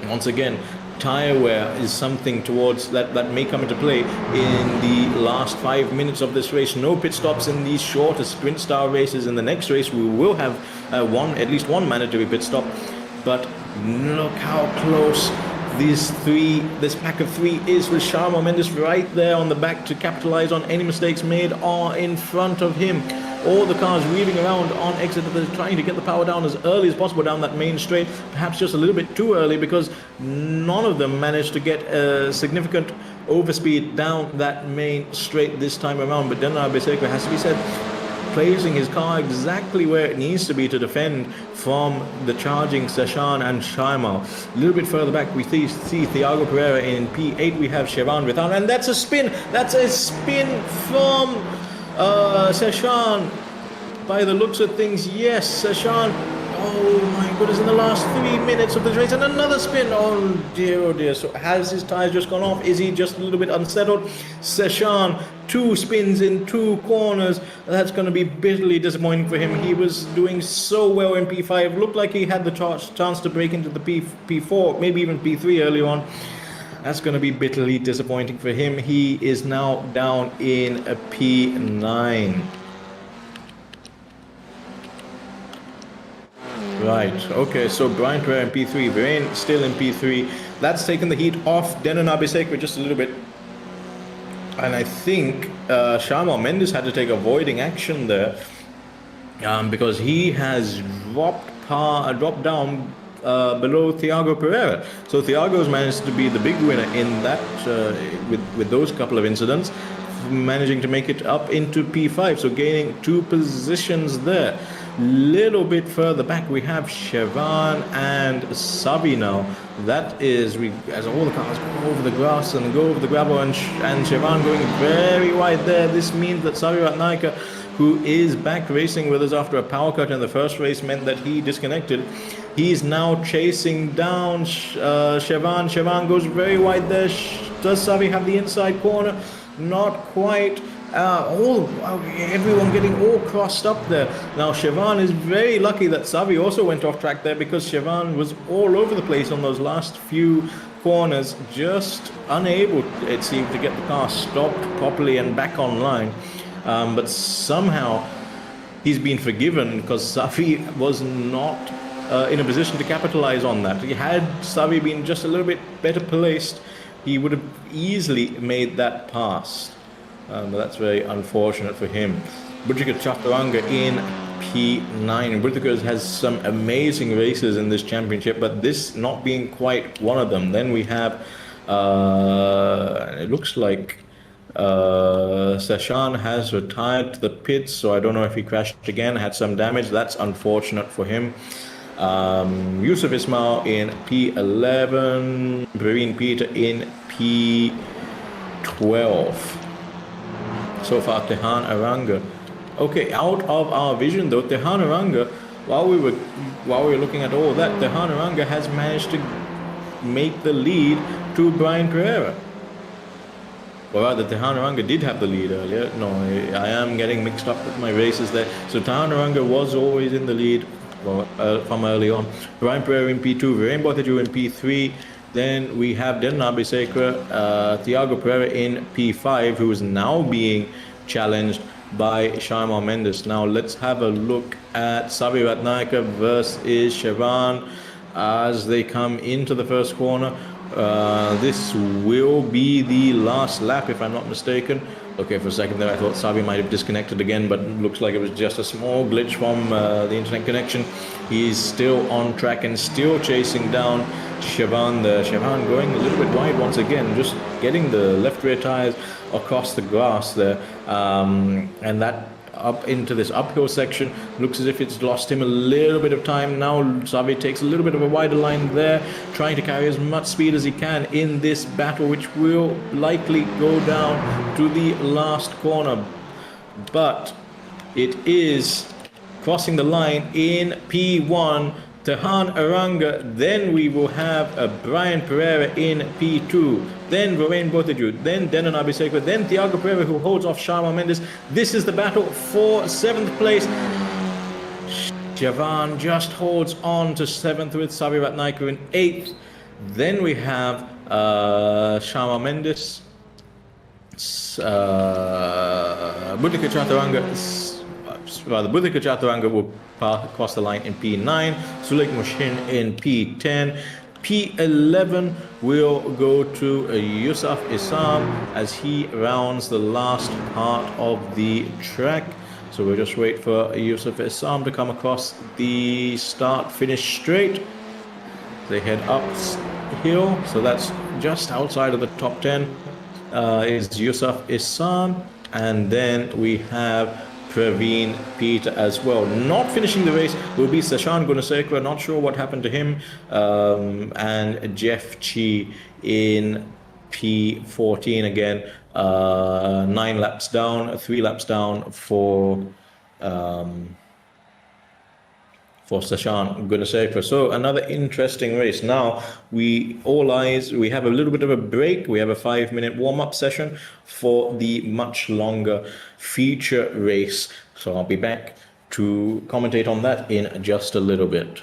[SPEAKER 1] Once again, tire wear is something towards that may come into play in the last 5 minutes of this race. No pit stops in these shorter sprint style races. In the next race, we will have at least one mandatory pit stop. But look how close this pack of 3 is with Sharma Mendes right there on the back to capitalize on any mistakes made are in front of him. All the cars weaving around on exit, they're trying to get the power down as early as possible down that main straight, perhaps just a little bit too early, because none of them managed to get a significant overspeed down that main straight this time around. But Denan Abisekara, has to be said, placing his car exactly where it needs to be to defend from the charging Sashan and Sharma. A little bit further back, we see Thiago Pereira in P8. We have Shevan Vithan, and that's a spin. That's a spin from Sashan. By the looks of things, yes, Sashan. Oh my goodness, in the last 3 minutes of this race, and another spin. Oh dear. So has his tires just gone off? Is he just a little bit unsettled? Sashan, 2 spins in 2 corners. That's going to be bitterly disappointing for him. He was doing so well in P5. Looked like he had the chance to break into the P4, maybe even P3 early on. That's going to be bitterly disappointing for him. He is now down in a P9. Right, okay, so Brian Pereira in P3, Viren still in P3. That's taken the heat off Denan Abisekara just a little bit. And I think Sharma Mendes had to take avoiding action there, because he has dropped down below Thiago Pereira. So Thiago's managed to be the big winner in that, with those couple of incidents, managing to make it up into P5, so gaining 2 positions there. Little bit further back, we have Shevan and Savi now. That is, as all the cars go over the grass and go over the gravel, and Shevan going very wide there. This means that Savi Ratnaika, who is back racing with us after a power cut in the first race, meant that he disconnected. He's now chasing down Shevan. Shevan goes very wide there. Does Savi have the inside corner? Not quite. Everyone getting all crossed up there. Now Siobhan is very lucky that Savi also went off track there, because Siobhan was all over the place on those last few corners, just unable, it seemed, to get the car stopped properly and back online. But somehow he's been forgiven, because Savi was not in a position to capitalize on that. Had Savi been just a little bit better placed, he would have easily made that pass. But that's very unfortunate for him. Bujika Chaturanga in P9. Bujika has some amazing races in this championship, but this not being quite one of them. Then we have, it looks like Sashan has retired to the pits, so I don't know if he crashed again, had some damage. That's unfortunate for him. Yusuf Ismail in P11, Praveen Peter in P12. So far, Tehan Aranga. Okay, out of our vision though, Tehan Aranga, while we were looking at all that, Tehan Aranga has managed to make the lead to Brian Pereira. Or rather, Tehan Aranga did have the lead earlier. No, I am getting mixed up with my races there. So Tehan Aranga was always in the lead from early on. Brian Pereira in P2, Viren Botaju in P3. Then we have Denan Abisekra, Thiago Pereira in P5, who is now being challenged by Shaima Mendes. Now let's have a look at Savi Ratnayaka versus Siobhan as they come into the first corner. This will be the last lap, if I'm not mistaken. Okay, for a second there I thought Savi might have disconnected again, but looks like it was just a small glitch from the internet connection. He's still on track and still chasing down Siobhan there. Siobhan going a little bit wide once again, just getting the left rear tires across the grass there. And that up into this uphill section looks as if it's lost him a little bit of time. Now Savi takes a little bit of a wider line there, trying to carry as much speed as he can in this battle, which will likely go down to the last corner. But it is crossing the line in P1, Tehan Aranga. Then we will have Brian Pereira in P2, then Viren Botaju, then Denan Abisekra, then Thiago Pereira, who holds off Shaima Mendes. This is the battle for 7th place. Siobhan just holds on to 7th with Savi Ratnayaka in 8th. Then we have Shaima Mendes, Bhuttika Chaturanga, Bhuttika Chaturanga will cross the line in P9, Suleik Mushin in P10, P11 will go to Yusuf Isam as he rounds the last part of the track. So we'll just wait for Yusuf Isam to come across the start-finish straight. They head uphill, so that's just outside of the top 10 is Yusuf Isam, and then we have Praveen Peter as well. Not finishing the race will be Sashan Gunasekara, not sure what happened to him, and Jeff Chi in P14 again, 9 laps down, 3 laps down for Sashan Gunasekara. So another interesting race. Now we have a little bit of a break. We have a 5-minute warm-up session for the much longer feature race. So I'll be back to commentate on that in just a little bit.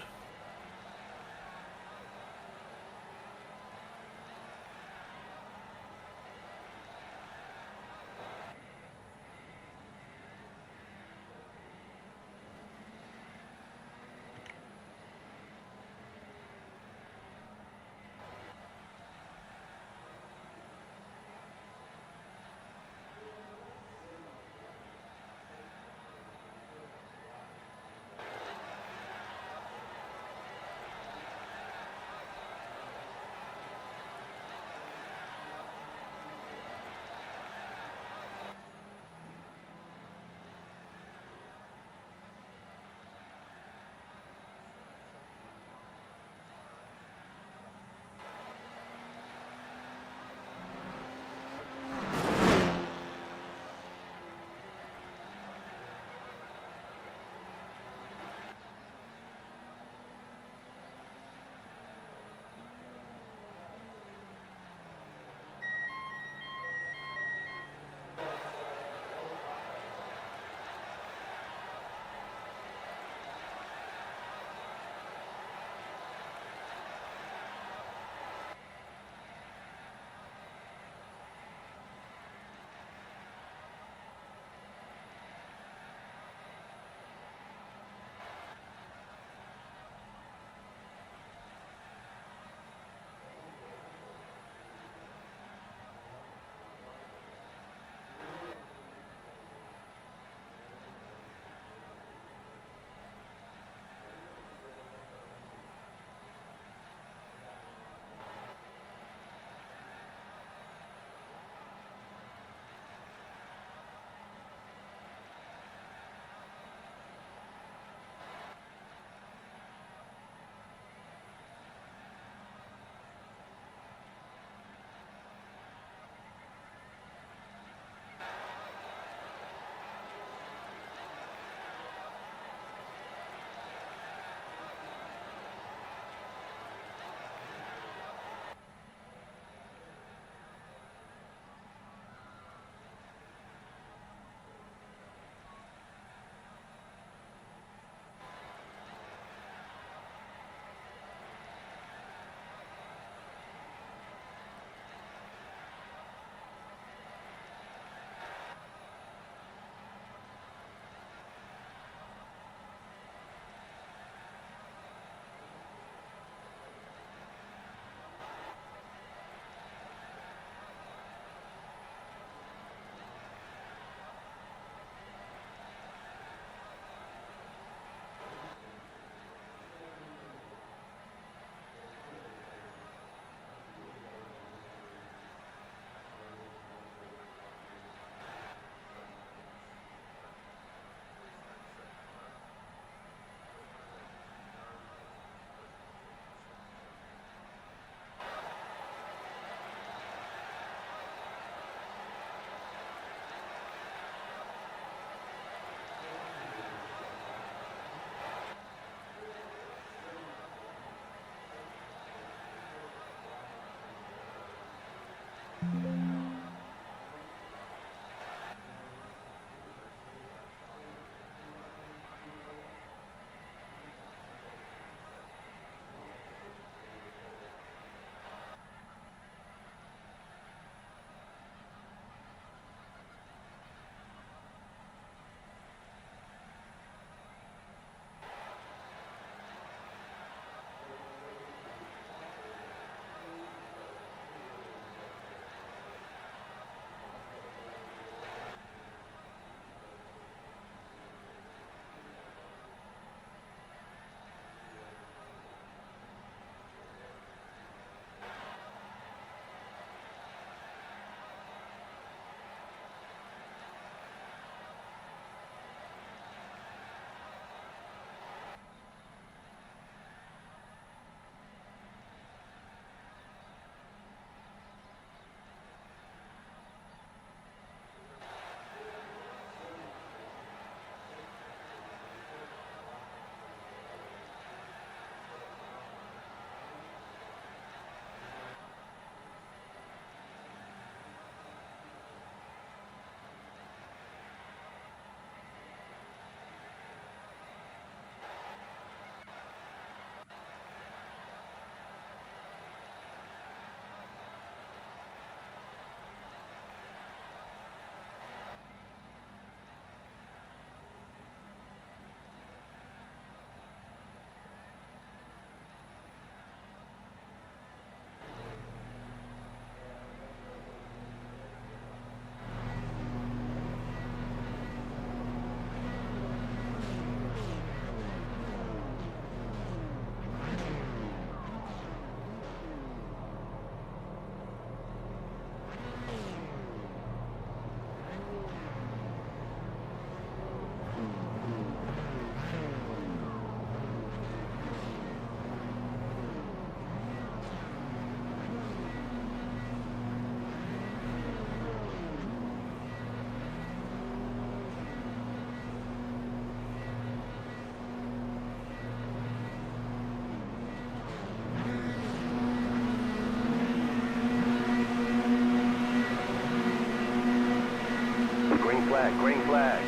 [SPEAKER 2] flag, green flag.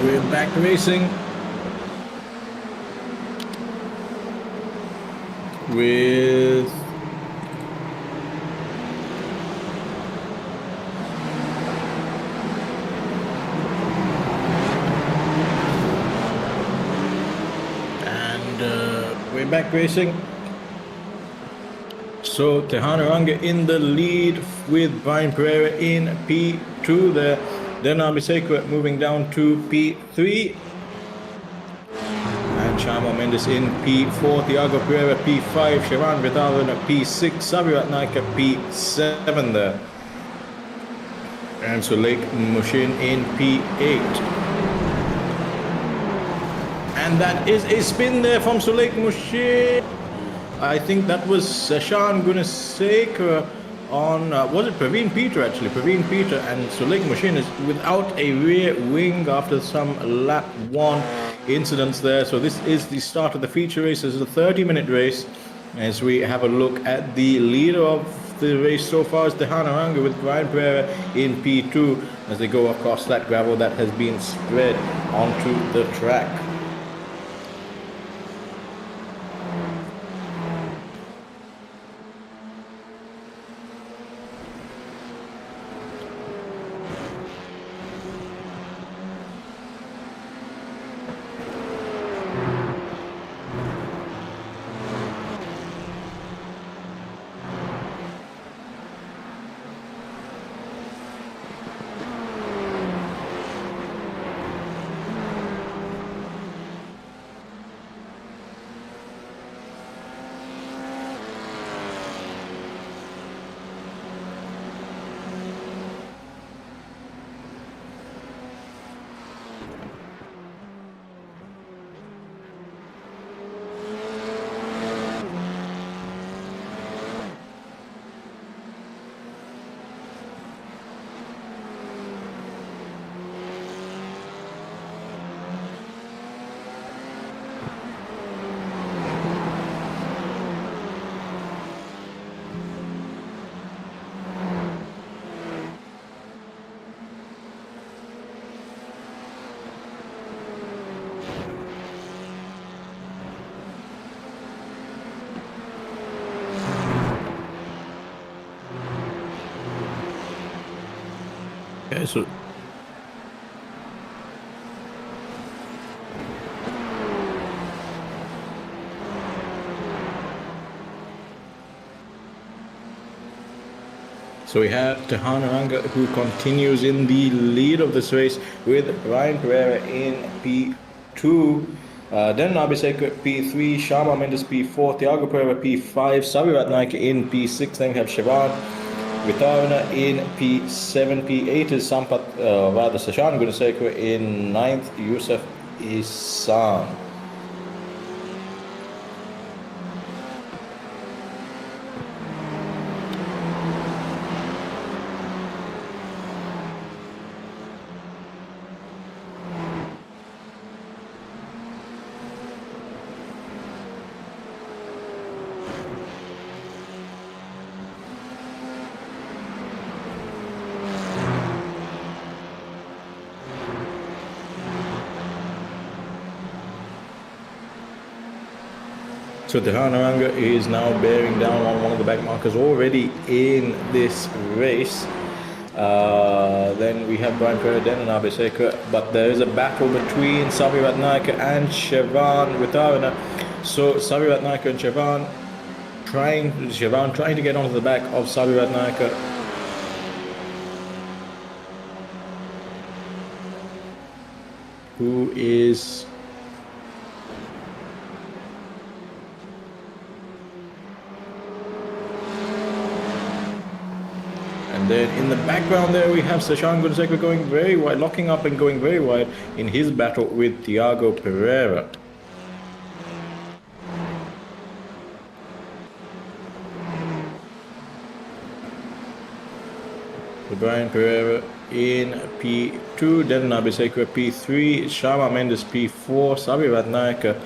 [SPEAKER 1] We're back racing with we're back racing. So Tehanaranga in the lead with Brian Pereira in P2 there. Then Abiseka moving down to P3. And Chamo Mendes in P4. Thiago Pereira P5. Shivan Vidal at P6. Sabirat Naika P7 there. And Suleik Mushin in P8. And that is a spin there from Suleik Mushin. I think that was Sashan Gunasekara on, was it Praveen Peter actually? Praveen Peter, and Suleik Mushin is without a rear wing after some lap 1 incidents there. So this is the start of the feature race. This is a 30-minute race as we have a look at the leader of the race so far is Tehanaranga with Brian Pereira in P2 as they go across that gravel that has been spread onto the track. Okay, so we have Tehanaranga who continues in the lead of this race with Brian Pereira in P2. Then Abiseka P3, Shama Mendes P4, Thiago Pereira P5, Savirat Naika in P6. Then we have Shivan Vitarna in P7, P8 is Sampat, rather Sashan Gunasekara in 9th, Yusuf Isan. So Tehanaranga is now bearing down on one of the back markers already in this race. Then we have Brian Pereira and Abiseka, but there is a battle between Savirat Naika and Shivan Vitarna. So Savirat Naika and Shivan trying to get onto the back of Savirat Naika. Who is and then in the background there we have Sashan Gunasekara going very wide, locking up and going very wide in his battle with Thiago Pereira. Brian Pereira in P2, Denan Abisekra P3, Sharma Mendes P4, Sabi Ratnayaka.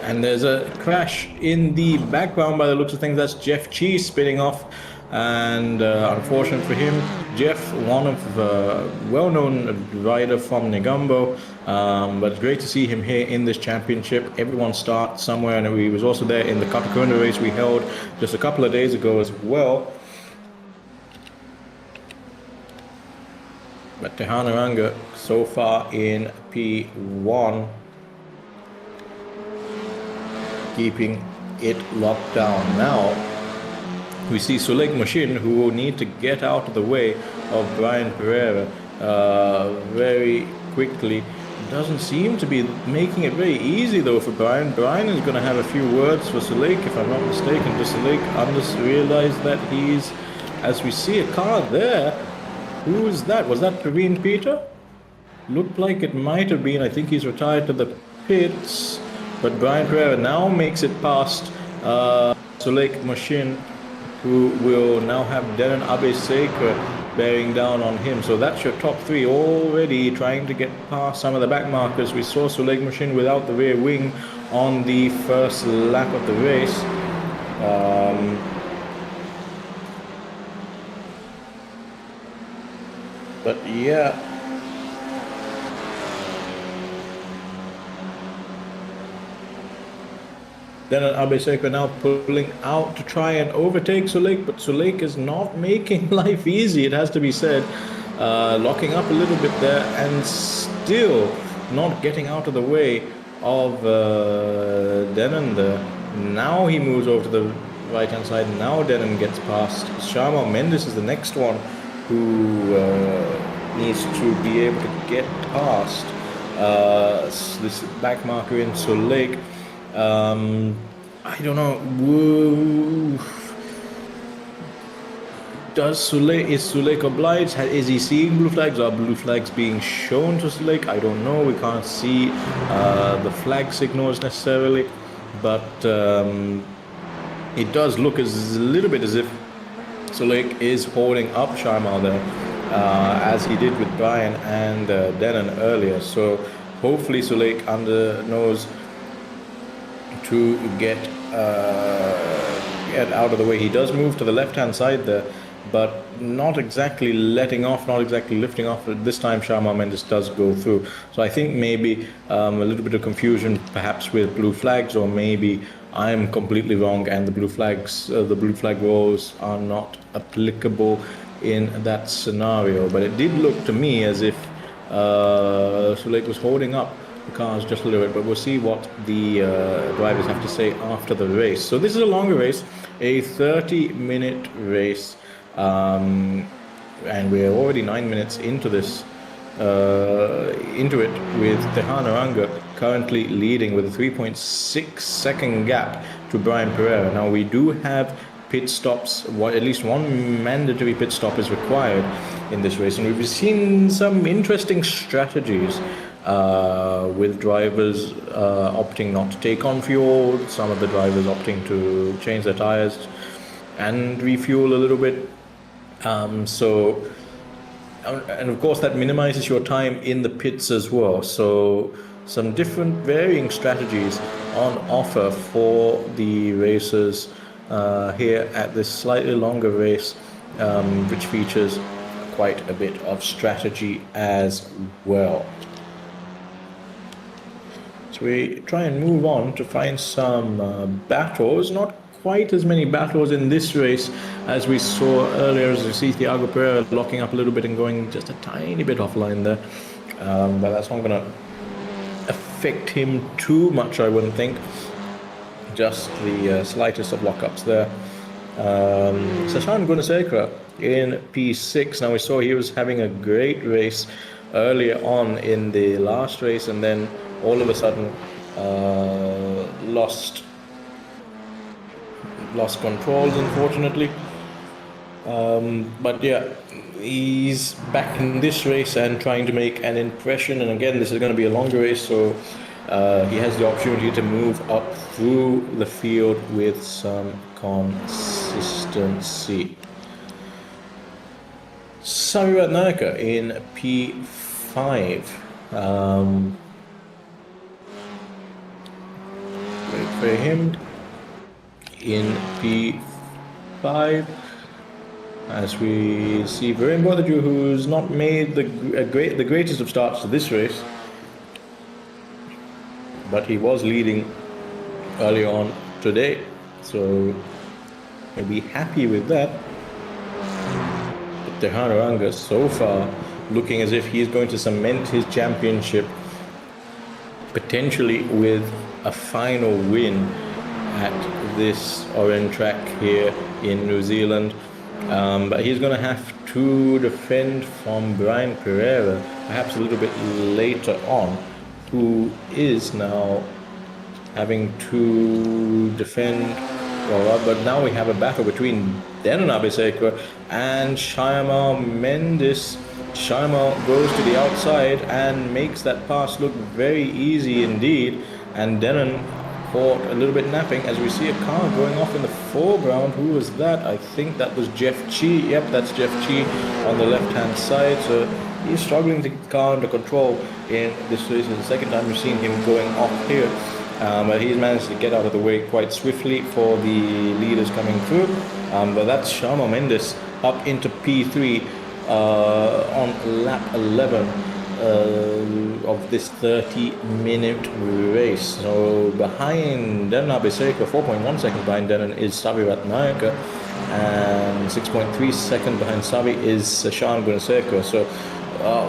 [SPEAKER 1] And there's a crash in the background by the looks of things. That's Jeff Cheese spinning off. And unfortunate for him, Jeff, one of well-known rider from Negombo, but it's great to see him here in this championship. Everyone starts somewhere, and he was also there in the Katakunda race we held just a couple of days ago as well. But Tehanaranga so far in P1, keeping it locked down. Now we see Suleik Machine, who will need to get out of the way of Brian Pereira very quickly. Doesn't seem to be making it very easy though for Brian. Brian is going to have a few words for Suleik, if I'm not mistaken. Does Suleik realize that he's, as we see a car there, who is that? Was that Praveen Peter? Looked like it might have been. I think he's retired to the pits. But Brian Pereira now makes it past Suleik Machine, who will now have Denan Abisekra bearing down on him. So that's your top three already trying to get past some of the back markers. We saw Suleik Machine without the rear wing on the first lap of the race. But yeah, Denan Abisekra now pulling out to try and overtake Suleik, but Suleik is not making life easy, it has to be said. Locking up a little bit there and still not getting out of the way of Denan there. Now he moves over to the right hand side. Now Denan gets past. Sharma Mendes is the next one who needs to be able to get past this back marker in Suleik. I don't know. Is Suleik obliged? Is he seeing blue flags? Are blue flags being shown to Suleik? I don't know. We can't see the flag signals necessarily, but it does look a little bit as if Suleik is holding up Sharma there, as he did with Brian and Denan earlier. So hopefully Suleik knows to get out of the way. He does move to the left-hand side there, but not exactly letting off, not exactly lifting off. This time Sharma Mendes does go through. So I think maybe a little bit of confusion perhaps with blue flags, or maybe I'm completely wrong and the blue flag rules are not applicable in that scenario. But it did look to me as if Suleik was holding up the cars just a little bit, but we'll see what the drivers have to say after the race. So this is a longer race, a 30-minute race, and we're already 9 minutes into this, into it, with Tehanaranga currently leading with a 3.6 second gap to Brian Pereira. Now we do have pit stops. At least one mandatory pit stop is required in this race, and we've seen some interesting strategies with drivers opting not to take on fuel, some of the drivers opting to change their tires and refuel a little bit. And of course that minimizes your time in the pits as well. So some different varying strategies on offer for the racers here at this slightly longer race, which features quite a bit of strategy as well. So we try and move on to find some battles. Not quite as many battles in this race as we saw earlier, as you see Thiago Pereira locking up a little bit and going just a tiny bit offline there. But that's not going to affect him too much, I wouldn't think. Just the slightest of lockups there. Sashan Gunasekara in P6. Now we saw he was having a great race earlier on in the last race, and then all of a sudden lost controls, unfortunately. But yeah, he's back in this race and trying to make an impression. And again, this is going to be a longer race, so he has the opportunity to move up through the field with some consistency. Sami Radnaika in P5. Wait for him in P5. As we see Varun Botaju, who's not made the greatest of starts to this race, but he was leading early on today, so we'll be happy with that. But Tehanaranga so far looking as if he's going to cement his championship, potentially with a final win at this orange track here in New Zealand. But he's going to have to defend from Brian Pereira, perhaps a little bit later on, who is now having to defend. Well, but now we have a battle between Denon Abisekwa and Shyama Mendes. Shyama goes to the outside and makes that pass look very easy indeed. And Denon caught a little bit napping as we see a car going off in the foreground. Who was that? I think that was Jeff Chi. Yep, that's Jeff Chi on the left-hand side. So he's struggling to get the car under control in this race. It's the second time we've seen him going off here. But he's managed to get out of the way quite swiftly for the leaders coming through. But that's Shyama Mendes up into P3 on lap 11 of this 30-minute race. So behind Denon Abisekwa, 4.1 seconds behind Denon is Savi Ratnayaka, and 6.3 seconds behind Savi is Sashan Gunasekwa. So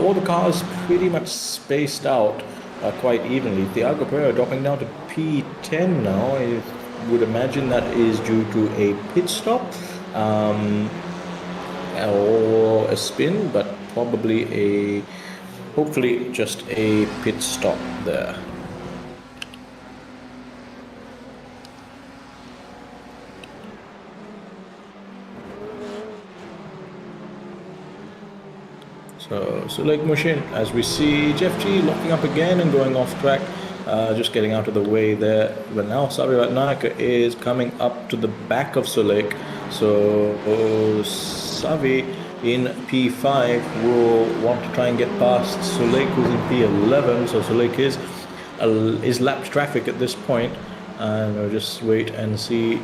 [SPEAKER 1] all the cars pretty much spaced out quite evenly. Thiago Pereira dropping down to P10 now. I would imagine that is due to a pit stop or a spin, but probably hopefully just a pit stop there. So like Mushin, as we see Jeff G locking up again and going off track, just getting out of the way there. But now Savi Ratnayaka is coming up to the back of Sulek. So Savi in P5 will want to try and get past Sulek, who's in P11. So Sulek is lapped traffic at this point, and we'll just wait and see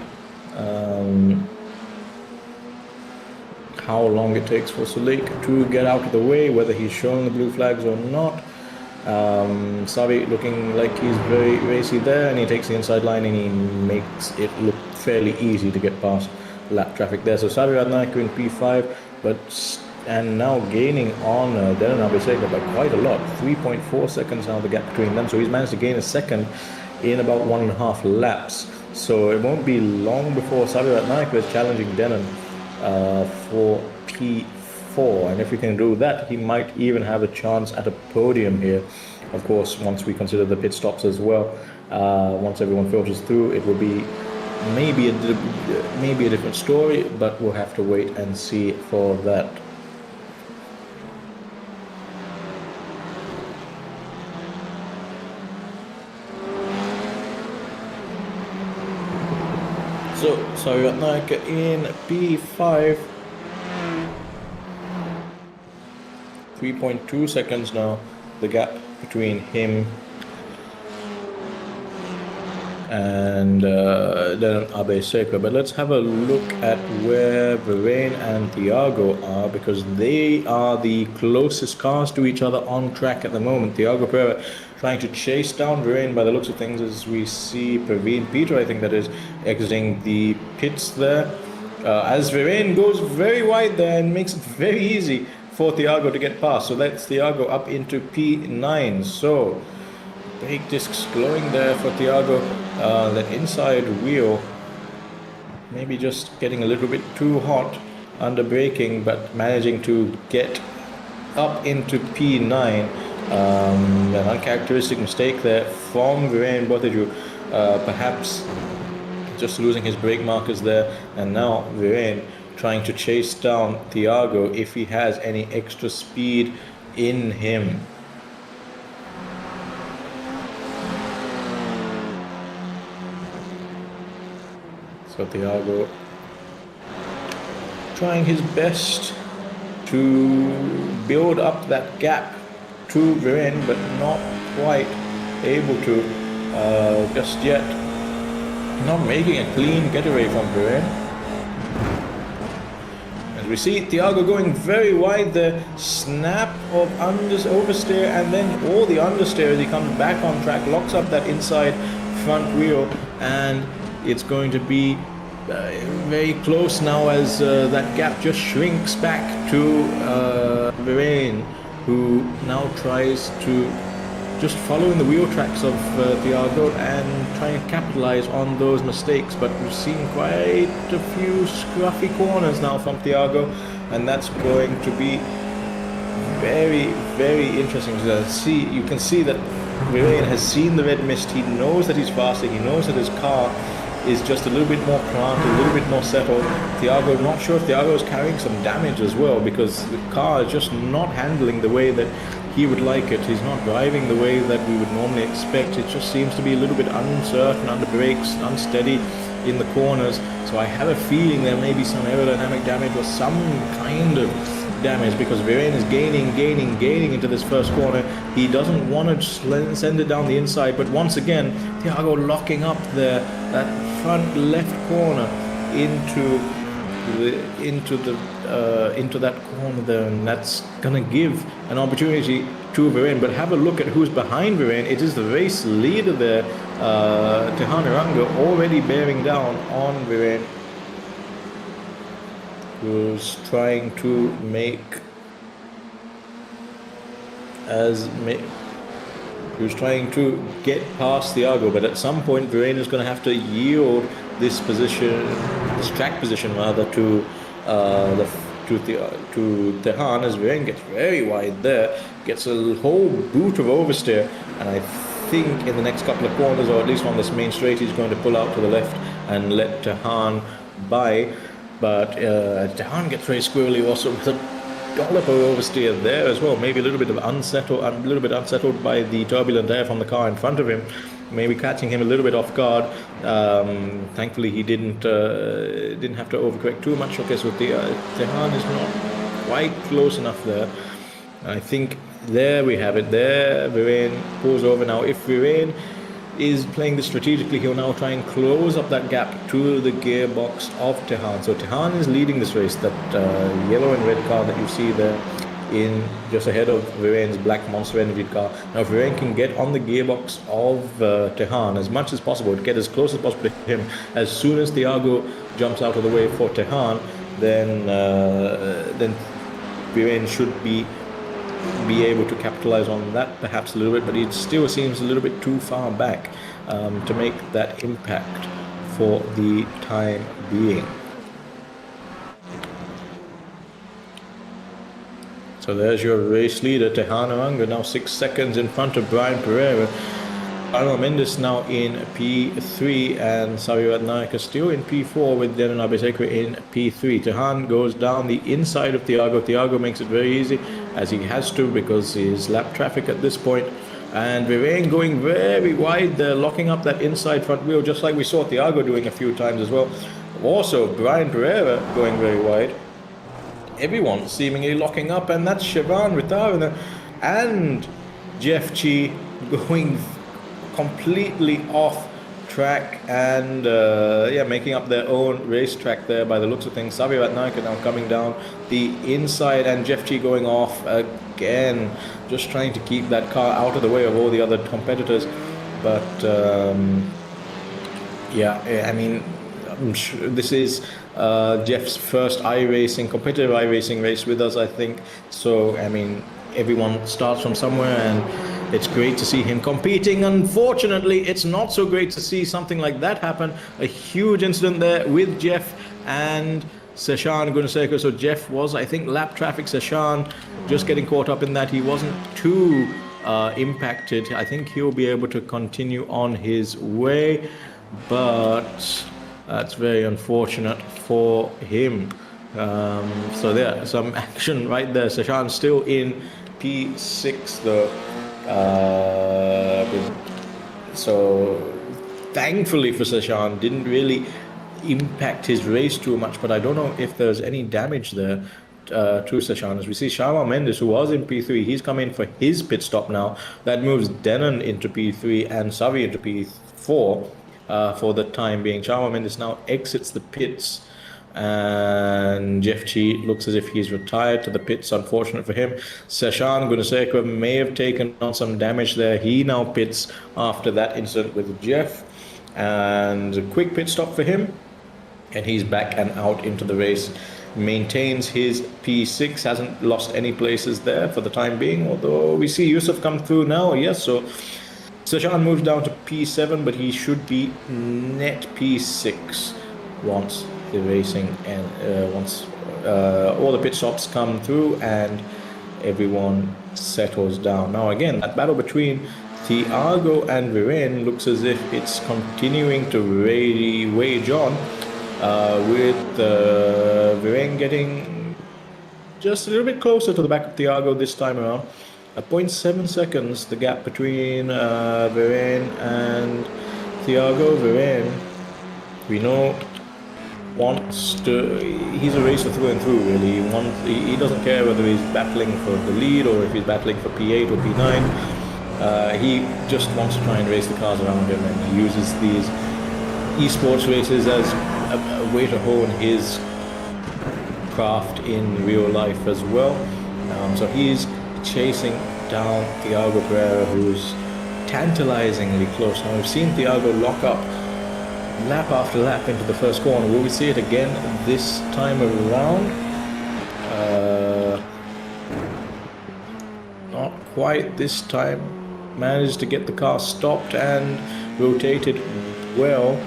[SPEAKER 1] how long it takes for Sulek to get out of the way, whether he's showing the blue flags or not. Savi looking like he's very racy there, and he takes the inside line and he makes it look fairly easy to get past lap traffic there. So Savi Ratnayaka in P5, and now gaining on Denon Abisekwa by quite a lot, 3.4 seconds now the gap between them. So he's managed to gain a second in about 1.5 laps. So it won't be long before Savi Ratnayaka is challenging Denon for P4, and if he can do that, he might even have a chance at a podium here. Of course, once we consider the pit stops as well, once everyone filters through, it will be maybe a different story, but we'll have to wait and see for that. So Savi Ratnayaka in P5, 3.2 seconds now, the gap between him and Denon Abisekwa. But let's have a look at where Varane and Thiago are, because they are the closest cars to each other on track at the moment. Thiago Pereira trying to chase down Varane by the looks of things, as we see Praveen Peter, I think that is, exiting the pits there. As Varane goes very wide there and makes it very easy for Thiago to get past. So that's Thiago up into P9. So brake discs glowing there for Thiago. The inside wheel maybe just getting a little bit too hot under braking, but managing to get up into P9. An uncharacteristic mistake there from Varane Botaju, perhaps just losing his brake markers there, and now Varane trying to chase down Thiago if he has any extra speed in him. So Thiago trying his best to build up that gap to Viren, but not quite able to just yet. Not making a clean getaway from Viren. As we see Thiago going very wide, the snap of oversteer, and then all the understeer as he comes back on track, locks up that inside front wheel, and it's going to be very close now as that gap just shrinks back to Viren, who now tries to just follow in the wheel tracks of Thiago and try and capitalize on those mistakes. But we've seen quite a few scruffy corners now from Thiago, and that's going to be very, very interesting to see. You can see that Viren has seen the red mist. He knows that he's faster. He knows that his car is just a little bit more planted, a little bit more settled. Thiago, not sure if Thiago is carrying some damage as well, because the car is just not handling the way that he would like it. He's not driving the way that we would normally expect. It just seems to be a little bit uncertain under brakes, unsteady in the corners. So I have a feeling there may be some aerodynamic damage or some kind of damage, because Viren is gaining into this first corner. He doesn't want to send it down the inside, but once again Thiago locking up that front left corner into that corner there, and that's gonna give an opportunity to Viren. But have a look at who's behind Viren. It is the race leader there, Tehan Aranga, already bearing down on Viren, who's trying to who's trying to get past Thiago, but at some point Viren is going to have to yield this track position rather, to Tehan, as Viren gets very wide there, gets a whole boot of oversteer, and I think in the next couple of corners, or at least on this main straight, he's going to pull out to the left and let Tehan by. But Tehan gets very squirrely also with a dollop of oversteer there as well. Maybe a little bit unsettled by the turbulent air from the car in front of him, maybe catching him a little bit off guard. Thankfully, he didn't have to overcorrect too much. Okay, so Tehan is not quite close enough there. I think there we have it. There, Viren pulls over now. If Viren is playing this strategically, he'll now try and close up that gap to the gearbox of Tehan. So Tehan is leading this race. That yellow and red car that you see there in just ahead of Viren's black Monster Energy car. Now if Viren can get on the gearbox of Tehan as much as possible, to get as close as possible to him, as soon as Thiago jumps out of the way for Tehan, then Viren should be able to capitalize on that perhaps a little bit, but it still seems a little bit too far back to make that impact for the time being. So there's your race leader, Tehan Aranga, now 6 seconds in front of Brian Pereira. Arno Mendes now in P3, and Savirat Naika still in P4 with Denon Abesekwe in P3. Tehan goes down the inside of Thiago. Thiago makes it very easy, as he has to, because he is lap traffic at this point. And Viren going very wide there, locking up that inside front wheel, just like we saw Thiago doing a few times as well. Also, Brian Pereira going very wide. Everyone seemingly locking up, and that's Siobhan Ritara and Jeff Chi going completely off track and making up their own racetrack there by the looks of things. Savirat Naika now coming down the inside, and Jeff Chi going off again, just trying to keep that car out of the way of all the other competitors. But I mean, I'm sure this is Jeff's first competitive iRacing race with us, I think. So I mean, everyone starts from somewhere, and it's great to see him competing. Unfortunately, it's not so great to see something like that happen. A huge incident there with Jeff and Seshan Gunasekar. So Jeff was, I think, lap traffic. Seshan just getting caught up in that. He wasn't too impacted. I think he'll be able to continue on his way, but that's very unfortunate for him. So there, some action right there. Seshan still in P6 though. So thankfully for Seshan, didn't really impact his race too much, but I don't know if there's any damage there to Seshan. As we see Sharma Mendes, who was in P3, he's come in for his pit stop now. That moves Denon into P3 and Savi into P4 for the time being. Sharma Mendes now exits the pits, and Jeff Chi looks as if he's retired to the pits. Unfortunate for him. Seshan Gunasekera may have taken on some damage there. He now pits after that incident with Jeff, and a quick pit stop for him, and he's back and out into the race. Maintains his P6, hasn't lost any places there for the time being, although we see Yusuf come through now. Yes, so Seshan moves down to P7, but he should be net P6 once the racing and once all the pit stops come through and everyone settles down. Now again, that battle between Thiago and Viren looks as if it's continuing to wage on, with Viren getting just a little bit closer to the back of Thiago this time around. At 0.7 seconds, the gap between Viren and Thiago. Viren, we know, he's a racer through and through, really. He doesn't care whether he's battling for the lead or if he's battling for P8 or P9. He just wants to try and race the cars around him, and he uses these esports races as a way to hone his craft in real life as well. So he's chasing down Thiago Pereira, who's tantalizingly close. Now we've seen Thiago lock up lap after lap into the first corner. Will we see it again this time around? Not quite this time. Managed to get the car stopped and rotated well,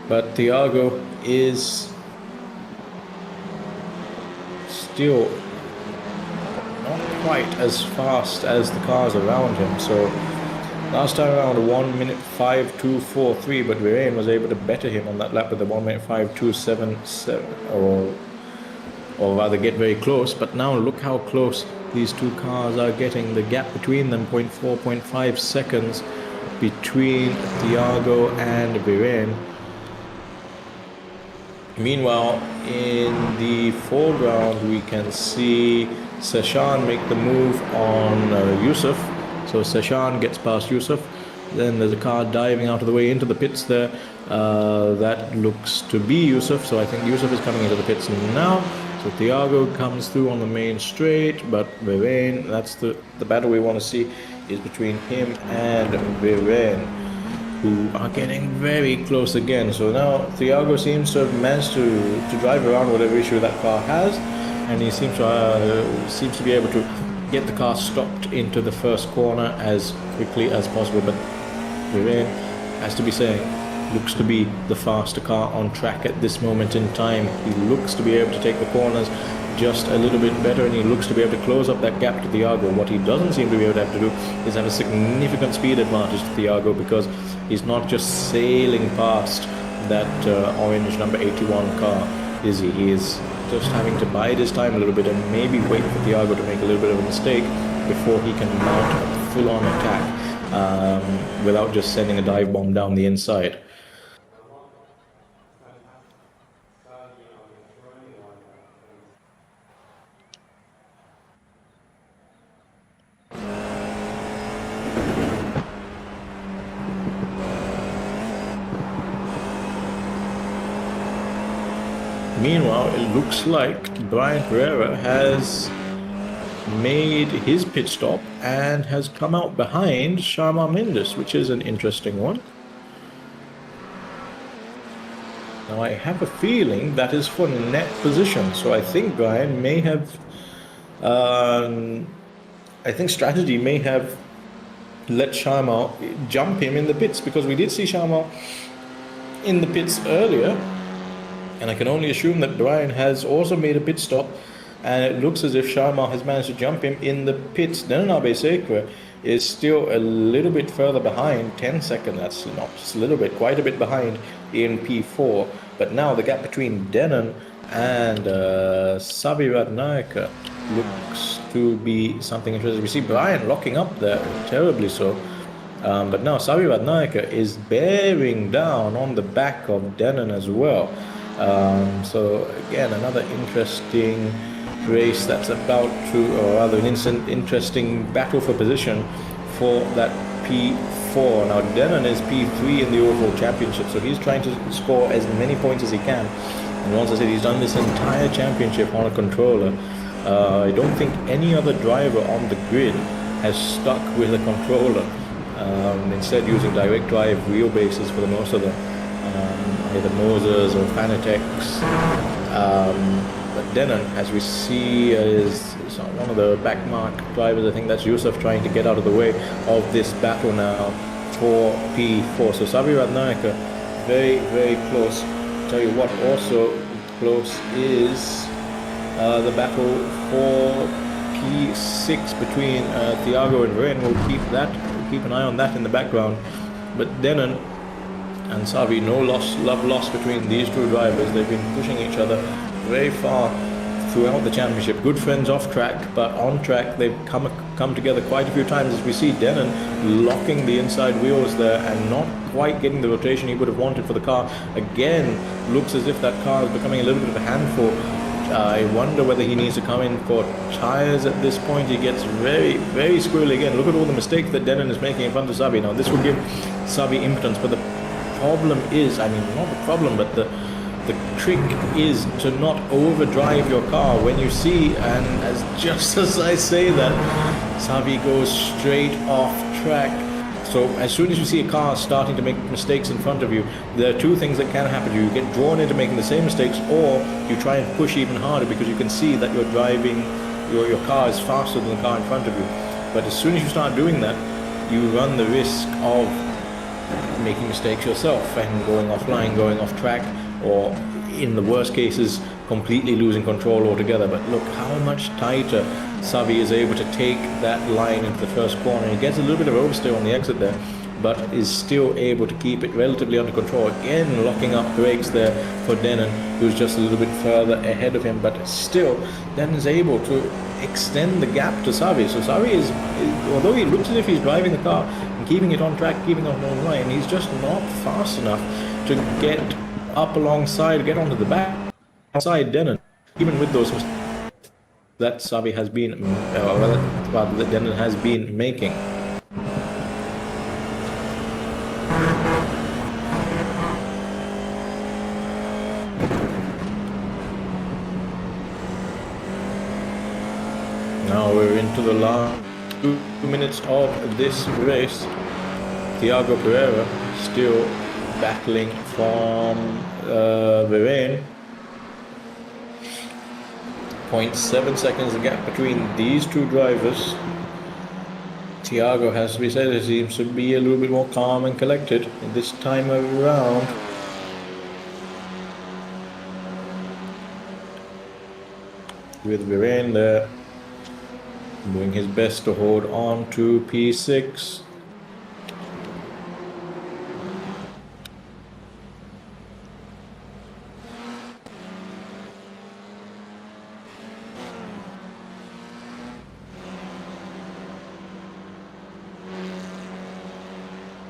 [SPEAKER 1] but Thiago is still not quite as fast as the cars around him. So last time around, 1:52.43, but Viren was able to better him on that lap with a 1:52.77, or rather get very close. But now look how close these two cars are getting. The gap between them, 0.4, 0.5 seconds between Thiago and Viren. Meanwhile, in the foreground, we can see Seshan make the move on Yusuf. So Seshan gets past Yusuf. Then there's a car diving out of the way into the pits there. That looks to be Yusuf. So I think Yusuf is coming into the pits now. So Thiago comes through on the main straight, but Viren, that's the battle we want to see, is between him and Viren, who are getting very close again. So now Thiago seems to have managed to drive around whatever issue that car has, and he seems to be able to get the car stopped into the first corner as quickly as possible. But Viren, has to be saying, looks to be the faster car on track at this moment in time. He looks to be able to take the corners just a little bit better, and he looks to be able to close up that gap to Thiago. What he doesn't seem to be able to have to do is have a significant speed advantage to Thiago, because he's not just sailing past that orange number 81 car, is he? He is just having to bide his time a little bit and maybe wait for Thiago to make a little bit of a mistake before he can mount a full-on attack without just sending a dive bomb down the inside. Meanwhile, it looks like Brian Pereira has made his pit stop and has come out behind Sharma Mendes, which is an interesting one. Now I have a feeling that is for net position, so I think Brian may have, I think strategy may have let Sharma jump him in the pits, because we did see Sharma in the pits earlier. And I can only assume that Brian has also made a pit stop, and it looks as if Sharma has managed to jump him in the pits. Denon Sekra is still a little bit further behind, 10 seconds, that's not just a little bit, quite a bit behind in P4. But now the gap between Denon and Savirat Naika looks to be something interesting. We see Brian locking up there, terribly so. But now Savirat Naika is bearing down on the back of Denon as well. So again, another interesting race that's about to, or rather an interesting battle for position for that P4. Now Denon is P3 in the overall championship, so he's trying to score as many points as he can. And once I said, he's done this entire championship on a controller. I don't think any other driver on the grid has stuck with a controller, instead using direct drive wheelbases for the most of them, either Moses or Fanatec's. But Denon, as we see, is one of the backmark drivers. I think that's Yusuf trying to get out of the way of this battle now for P4. So Sabi Radnaika, very, very close. Tell you what, also close is the battle for P6 between Thiago and Varane. We'll keep an eye on that in the background. But Denon and Savi, no love lost between these two drivers. They've been pushing each other very far throughout the championship. Good friends off track, but on track they've come together quite a few times, as we see Denon locking the inside wheels there and not quite getting the rotation he would have wanted for the car. Again, looks as if that car is becoming a little bit of a handful. I wonder whether he needs to come in for tyres at this point. He gets very, very squirrely again. Look at all the mistakes that Denon is making in front of Sabi. Now this will give Sabi impotence, but the problem is, I mean, not the problem, but the trick is to not overdrive your car when you see, and just as I say that, Sabi goes straight off track. So as soon as you see a car starting to make mistakes in front of you, there are two things that can happen to you. You get drawn into making the same mistakes, or you try and push even harder because you can see that you're driving, your car is faster than the car in front of you. But as soon as you start doing that, you run the risk of making mistakes yourself and going offline, going off track, or in the worst cases, completely losing control altogether. But look how much tighter Savi is able to take that line into the first corner. He gets a little bit of oversteer on the exit there, but is still able to keep it relatively under control. Again, locking up brakes there for Denon, who's just a little bit further ahead of him, but still, Denon is able to extend the gap to Savi. So Savi is, although he looks as if he's driving the car and keeping it on track, keeping it on line, he's just not fast enough to get up alongside, get onto the back side Denon, even with those mistakes that Savi has been, that Denon has been making. Now we're into the last 2 minutes of this race. Thiago Pereira still battling from Varane. 0.7 seconds the gap between these two drivers. Thiago, has to be said, seems to be a little bit more calm and collected this time around. With Varane there doing his best to hold on to P6.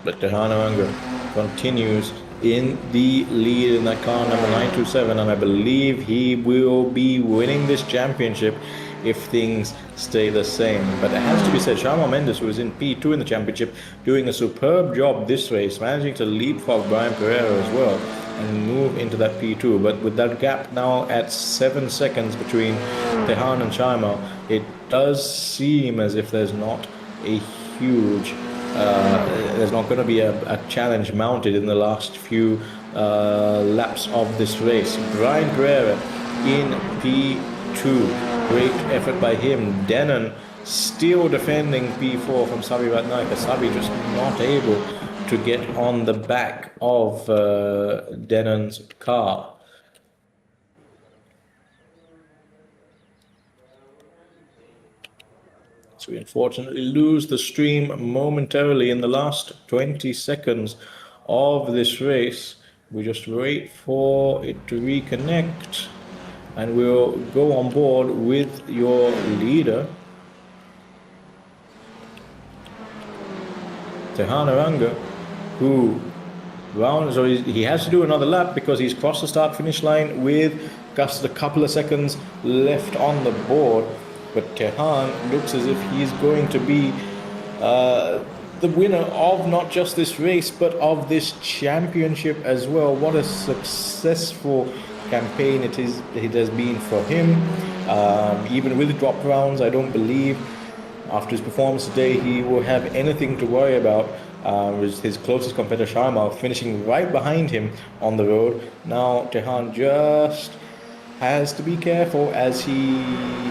[SPEAKER 1] But Tehanaranga continues in the lead in that car number 927, and I believe he will be winning this championship if things stay the same. But it has to be said, Sharma Mendes, who was in P2 in the championship, doing a superb job this race, managing to leapfrog Brian Pereira as well and move into that P2. But with that gap now at 7 seconds between Tehan and Sharma, it does seem as if there's not a huge there's not going to be a challenge mounted in the last few laps of this race. Brian Pereira in P2. Great effort by him. Denon still defending P4 from Sabi Ratnaika. Sabi just not able to get on the back of Denon's car. So we unfortunately lose the stream momentarily in the last 20 seconds of this race. We just wait for it to reconnect and we'll go on board with your leader, Tehanaranga, who round, so he has to do another lap because he's crossed the start finish line with just a couple of seconds left on the board. But Tehan looks as if he's going to be the winner of not just this race but of this championship as well. What a successful campaign it has been for him. Even with the drop rounds, I don't believe after his performance today he will have anything to worry about. His closest competitor Sharma finishing right behind him on the road. Now Tehan just has to be careful as he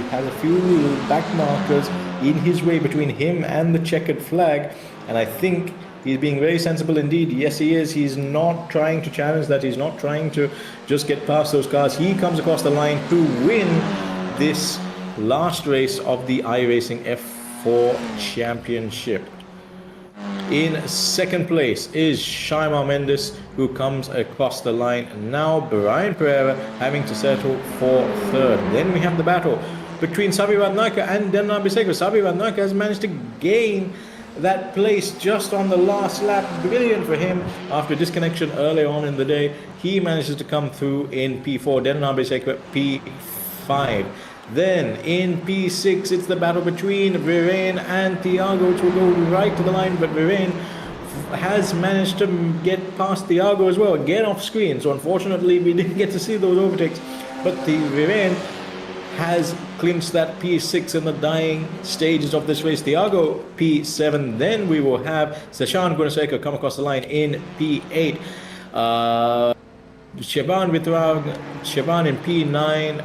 [SPEAKER 1] has a few back markers in his way between him and the checkered flag, and I think he's being very sensible indeed. Yes, he is. He's not trying to challenge that. He's not trying to just get past those cars. He comes across the line to win this last race of the iRacing F4 Championship. In second place is Shaima Mendes, who comes across the line. Now Brian Pereira having to settle for third. Then we have the battle between Sabi Radnaka and Denna Biseko. Sabi Radnaka has managed to gain that place just on the last lap. Brilliant for him. After disconnection earlier on in the day, he manages to come through in P4. Denna Biseko P5. Then in P6, it's the battle between Viren and Thiago, which will go right to the line, but Viren has managed to get past Thiago as well, again off screen. So unfortunately, we didn't get to see those overtakes, but the Viren has clinched that P6 in the dying stages of this race. Thiago P7. Then we will have Seshan Gunasekar come across the line in P8. Shaban in P9,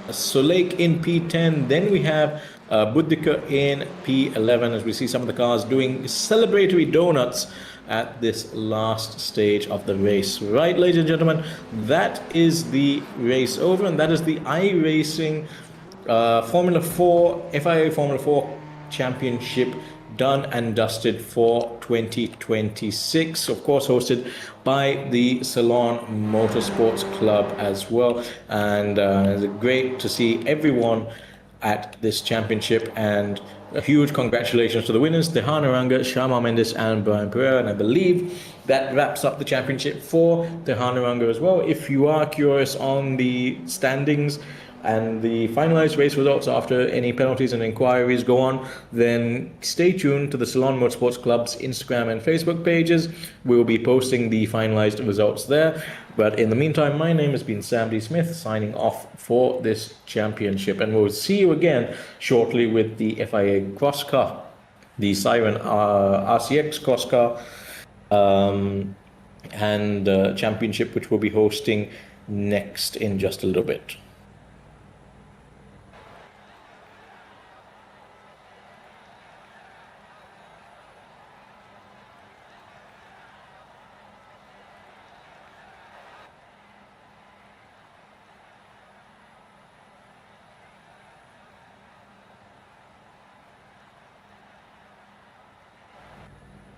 [SPEAKER 1] Soleik in P10. Then we have Buddhika in P11 as we see some of the cars doing celebratory donuts at this last stage of the race. Right, ladies and gentlemen, that is the race over, and that is the iRacing Formula 4, FIA Formula 4 Championship done and dusted for 2026, of course hosted by the Ceylon Motorsports Club as well. And it's great to see everyone at this championship, and a huge congratulations to the winners, Tehan Aranga, Shama Mendes and Brian Pereira. And I believe that wraps up the championship for Tehan Aranga as well. If you are curious on the standings and the finalized race results after any penalties and inquiries go on, then stay tuned to the Ceylon Motorsports Club's Instagram and Facebook pages. We will be posting the finalized results there. But in the meantime, my name has been Sam D. Smith, signing off for this championship. And we'll see you again shortly with the FIA Cross Car, the Siren RCX Cross Car and championship, which we'll be hosting next in just a little bit.